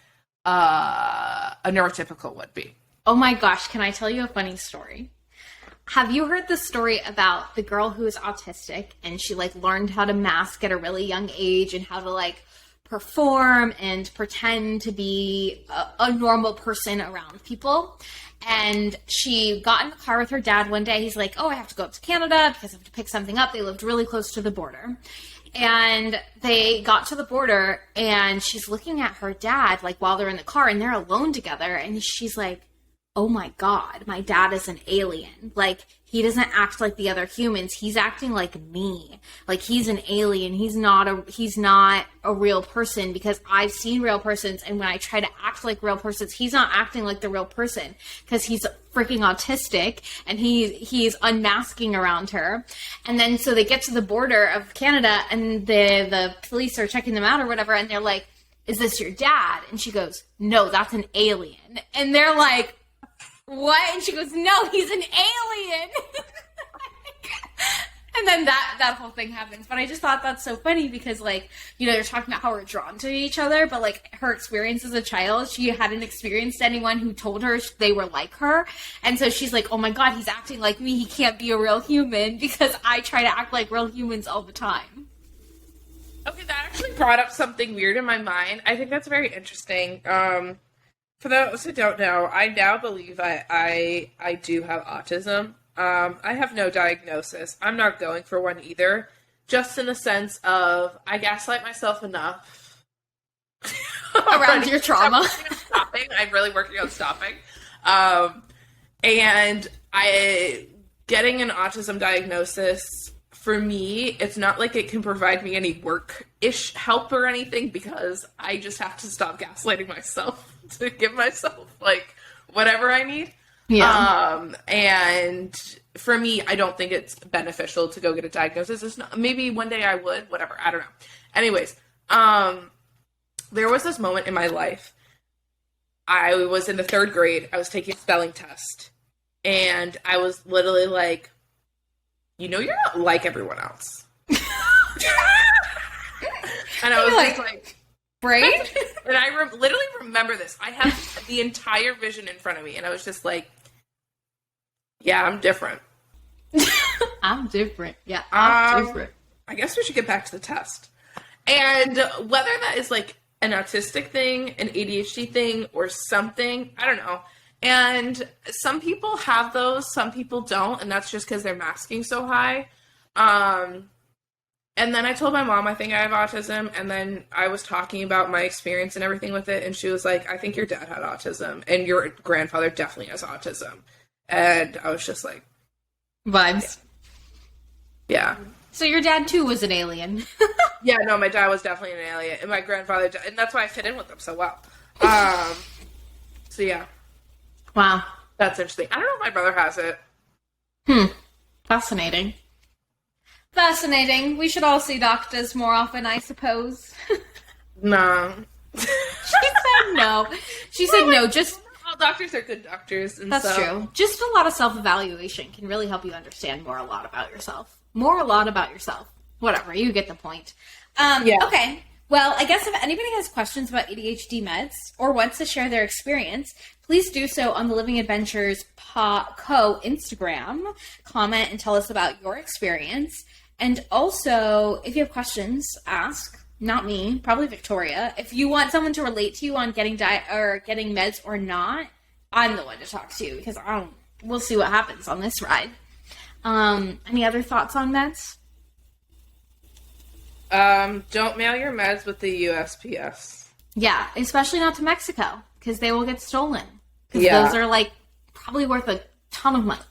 a neurotypical would be. Oh my gosh, can I tell you a funny story? Have you heard the story about the girl who is autistic and she like learned how to mask at a really young age and how to like perform and pretend to be a normal person around people? And she got in the car with her dad one day. He's like, oh, I have to go up to Canada because I have to pick something up. They lived really close to the border. And they got to the border and she's looking at her dad, like while they're in the car and they're alone together. And she's like, oh my God, my dad is an alien. Like, he doesn't act like the other humans. He's acting like me. Like, he's an alien. He's not a real person, because I've seen real persons, and when I try to act like real persons, he's not acting like the real person because he's freaking autistic and he's unmasking around her. And then so they get to the border of Canada and the police are checking them out or whatever, and they're like, is this your dad? And she goes, no, that's an alien. And they're like, what? And she goes, no, he's an alien. And then that whole thing happens. But I just thought that's so funny because, like, you know, they're talking about how we're drawn to each other, but, like, her experience as a child, she hadn't experienced anyone who told her they were like her. And so she's like, oh my God, he's acting like me. He can't be a real human because I try to act like real humans all the time. Okay, that actually brought up something weird in my mind. I think that's very interesting. For those who don't know, I now believe I do have autism. I have no diagnosis. I'm not going for one either. Just in the sense of, I gaslight myself enough. Around your trauma. I'm really working on stopping. And getting an autism diagnosis, for me, it's not like it can provide me any work-ish help or anything, because I just have to stop gaslighting myself to give myself, like, whatever I need. Yeah. And for me, I don't think it's beneficial to go get a diagnosis. It's not, maybe one day I would, whatever, I don't know. Anyways, there was this moment in my life. I was in the 3rd grade. I was taking a spelling test. And I was literally like, you know, you're not like everyone else. And I was just like, right? And I literally remember this. I have the entire vision in front of me, and I was just like, yeah, I'm different. I'm different. Yeah, I'm different. I guess we should get back to the test. And whether that is like an autistic thing, an ADHD thing, or something, I don't know. And some people have those, some people don't, and that's just because they're masking so high. And then I told my mom I think I have autism, and then I was talking about my experience and everything with it, and she was like, I think your dad had autism, and your grandfather definitely has autism. And I was just like... Vibes. Yeah. So your dad too was an alien. Yeah, no, my dad was definitely an alien, and my grandfather, and that's why I fit in with them so well. So yeah. Wow. That's interesting. I don't know if my brother has it. Fascinating. Fascinating. We should all see doctors more often, I suppose. No. She said no. She said no, just... All doctors are good doctors. And That's true. Just a lot of self-evaluation can really help you understand a lot about yourself. Whatever, you get the point. Yeah. Okay. Well, I guess if anybody has questions about ADHD meds or wants to share their experience, please do so on the Living Adventures Co. Instagram. Comment and tell us about your experience. And also, if you have questions, ask. Not me, probably Victoria. If you want someone to relate to you on getting getting meds or not, I'm the one to talk to because we'll see what happens on this ride. Any other thoughts on meds? Don't mail your meds with the USPS. Yeah, especially not to Mexico because they will get stolen. Because those are probably worth a ton of money.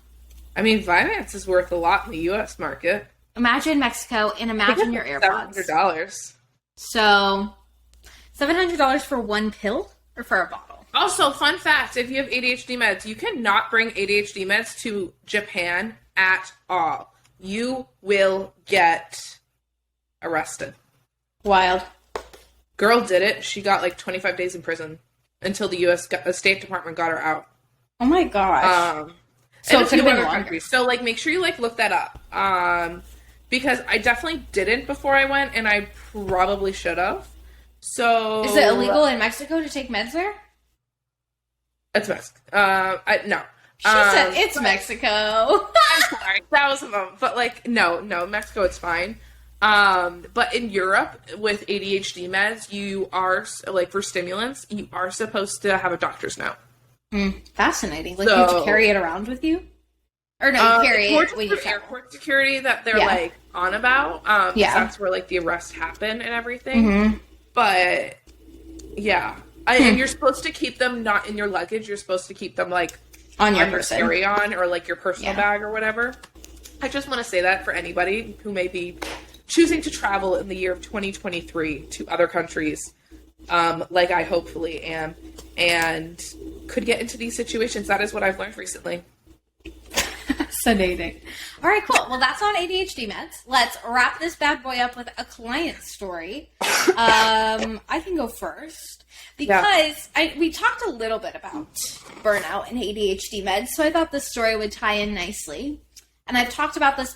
I mean, Vyvanse is worth a lot in the U.S. market. Imagine Mexico and imagine your AirPods. $700. So, $700 for one pill or for a bottle? Also, fun fact, if you have ADHD meds, you cannot bring ADHD meds to Japan at all. You will get arrested. Wild. Girl did it. She got 25 days in prison until the U.S. State Department got her out. Oh my gosh. So it could have been other countries. So make sure you look that up. Because I definitely didn't before I went, and I probably should have. So is it illegal in Mexico to take meds there? It's Mexico. No. She said it's Mexico. I'm sorry, that was a moment. But no, Mexico, it's fine. But in Europe, with ADHD meds, you are for stimulants, you are supposed to have a doctor's note. Fascinating. You have to carry it around with you. Or no, you carry it when you travel. Airport security that they're on about. That's where the arrests happen and everything. Mm-hmm. But yeah, and you're supposed to keep them not in your luggage. You're supposed to keep them on your carry-on or your personal bag or whatever. I just want to say that for anybody who may be choosing to travel in the year of 2023 to other countries, like I hopefully am, and could get into these situations. That is what I've learned recently. Fascinating. All right, cool. Well, that's on ADHD meds. Let's wrap this bad boy up with a client story. I can go first because we talked a little bit about burnout and ADHD meds, so I thought this story would tie in nicely. And I've talked about this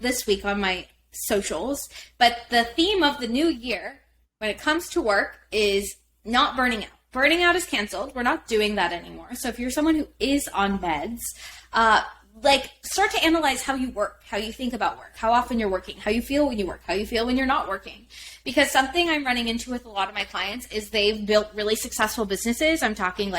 this week on my socials, but the theme of the new year when it comes to work is not burning out. Burning out is canceled. We're not doing that anymore. So if you're someone who is on meds, start to analyze how you work, how you think about work, how often you're working, how you feel when you work, how you feel when you're not working. Because something I'm running into with a lot of my clients is they've built really successful businesses. I'm talking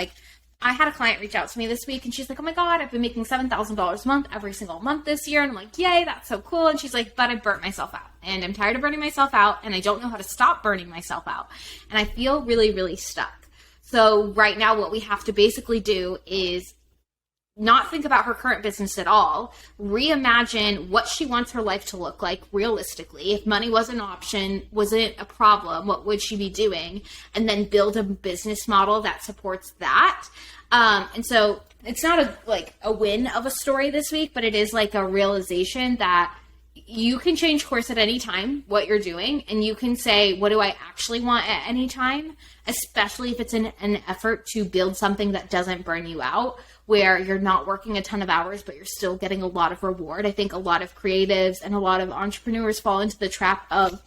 I had a client reach out to me this week and she's like, oh my God, I've been making $7,000 a month every single month this year. And I'm like, yay, that's so cool. And she's like, but I burnt myself out and I'm tired of burning myself out and I don't know how to stop burning myself out. And I feel really, really stuck. So right now what we have to basically do is not think about her current business at all, reimagine what she wants her life to look like realistically. If money was an option, wasn't a problem, what would she be doing? And then build a business model that supports that. And so it's not a win of a story this week, but it is a realization that you can change course at any time, what you're doing, and you can say, what do I actually want at any time, especially if it's an effort to build something that doesn't burn you out, where you're not working a ton of hours, but you're still getting a lot of reward. I think a lot of creatives and a lot of entrepreneurs fall into the trap of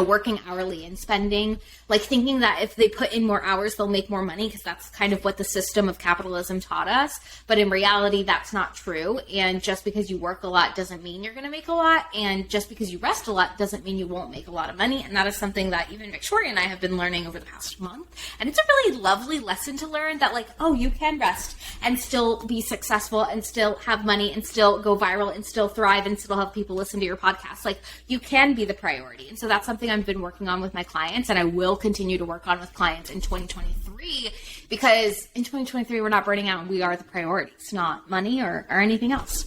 working hourly and spending, thinking that if they put in more hours, they'll make more money because that's kind of what the system of capitalism taught us. But in reality, that's not true. And just because you work a lot doesn't mean you're going to make a lot. And just because you rest a lot doesn't mean you won't make a lot of money. And that is something that even Victoria and I have been learning over the past month. And it's a really lovely lesson to learn that you can rest and still be successful and still have money and still go viral and still thrive and still have people listen to your podcast. You can be the priority. And so that's something I've been working on with my clients, and I will continue to work on with clients in 2023, because in 2023 we're not burning out and we are the priorities, not money or anything else.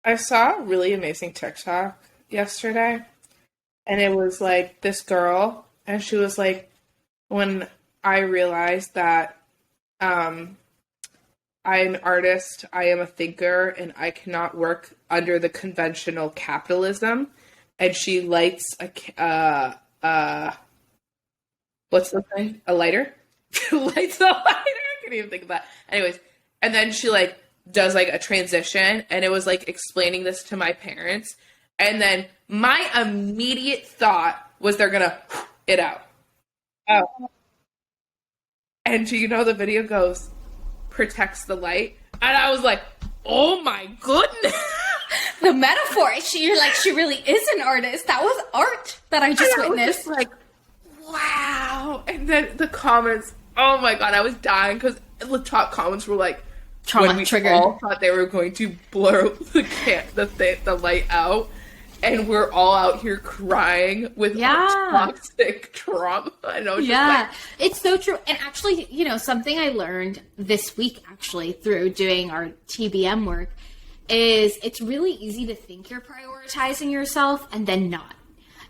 I saw a really amazing TikTok yesterday, and it was like this girl, and she was like, when I realized that I'm an artist, I am a thinker, and I cannot work under the conventional capitalism. And she lights what's the thing? A lighter? Lights a lighter? I can't even think of that. Anyways, and then she like does like a transition, and it was like explaining this to my parents. And then my immediate thought was they're gonna it out. Oh. And you know the video goes, protects the light. And I was like, oh my goodness. The metaphor, she really is an artist. That was art that I just witnessed. Just like, wow. And then the comments, oh my god, I was dying because the top comments were like, trauma when we triggered. all thought they were going to blur the light out, and we're all out here crying with toxic trauma. I know. It's so true. And actually, something I learned this week actually through doing our TBM work is it's really easy to think you're prioritizing yourself and then not.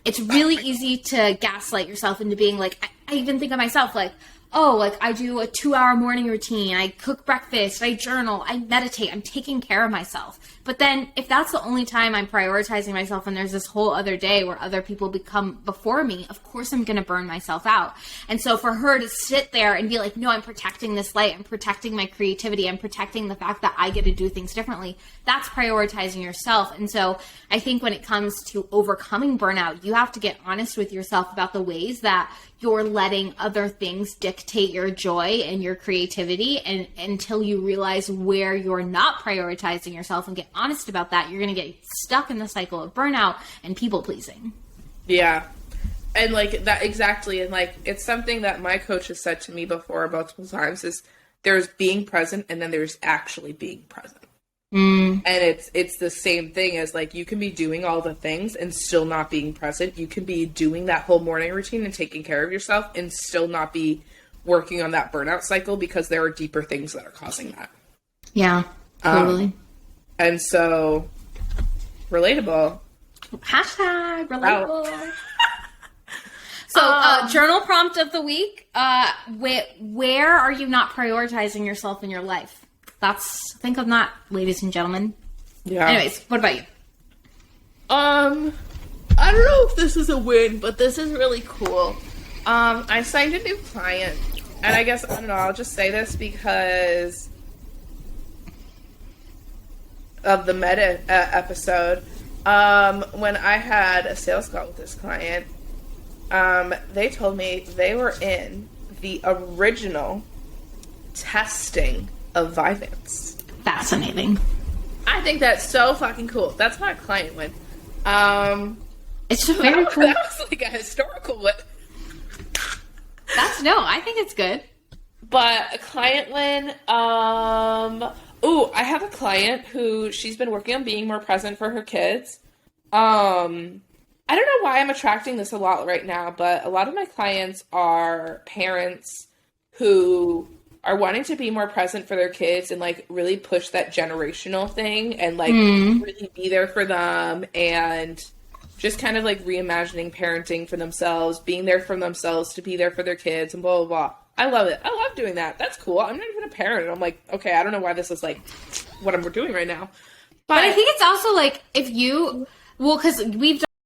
It's really easy to gaslight yourself into being like, I even think of myself like, oh, like I do a 2-hour morning routine, I cook breakfast, I journal, I meditate, I'm taking care of myself. But then if that's the only time I'm prioritizing myself and there's this whole other day where other people become before me, of course I'm going to burn myself out. And so for her to sit there and be like, no, I'm protecting this light, I'm protecting my creativity, I'm protecting the fact that I get to do things differently, that's prioritizing yourself. And so I think when it comes to overcoming burnout, you have to get honest with yourself about the ways that you're letting other things dictate your joy and your creativity, and until you realize where you're not prioritizing yourself and get honest about that, you're going to get stuck in the cycle of burnout and people pleasing. Yeah. And like that exactly. And like, it's something that my coach has said to me before multiple times is there's being present and then there's actually being present. And it's the same thing as like, you can be doing all the things and still not being present. You can be doing that whole morning routine and taking care of yourself and still not be working on that burnout cycle because there are deeper things that are causing that. Yeah, totally. And so relatable. Hashtag relatable. So journal prompt of the week. Where are you not prioritizing yourself in your life? Think of that, ladies and gentlemen. Yeah. Anyways, what about you? I don't know if this is a win, but this is really cool. I signed a new client, and I guess, I don't know, I'll just say this because of the meta episode. When I had a sales call with this client, they told me they were in the original testing of Vyvanse. Fascinating. I think that's so fucking cool. That's my client win. It's just very cool. That was like a historical win. I think it's good. But a client win, I have a client who she's been working on being more present for her kids. I don't know why I'm attracting this a lot right now, but a lot of my clients are parents who are wanting to be more present for their kids and like really push that generational thing and like really be there for them and just kind of like reimagining parenting for themselves, being there for themselves to be there for their kids and blah, blah, blah. I love it. I love doing that. That's cool. I'm not even a parent. I'm like, okay, I don't know why this is like what I'm doing right now. But I think it's also like because we've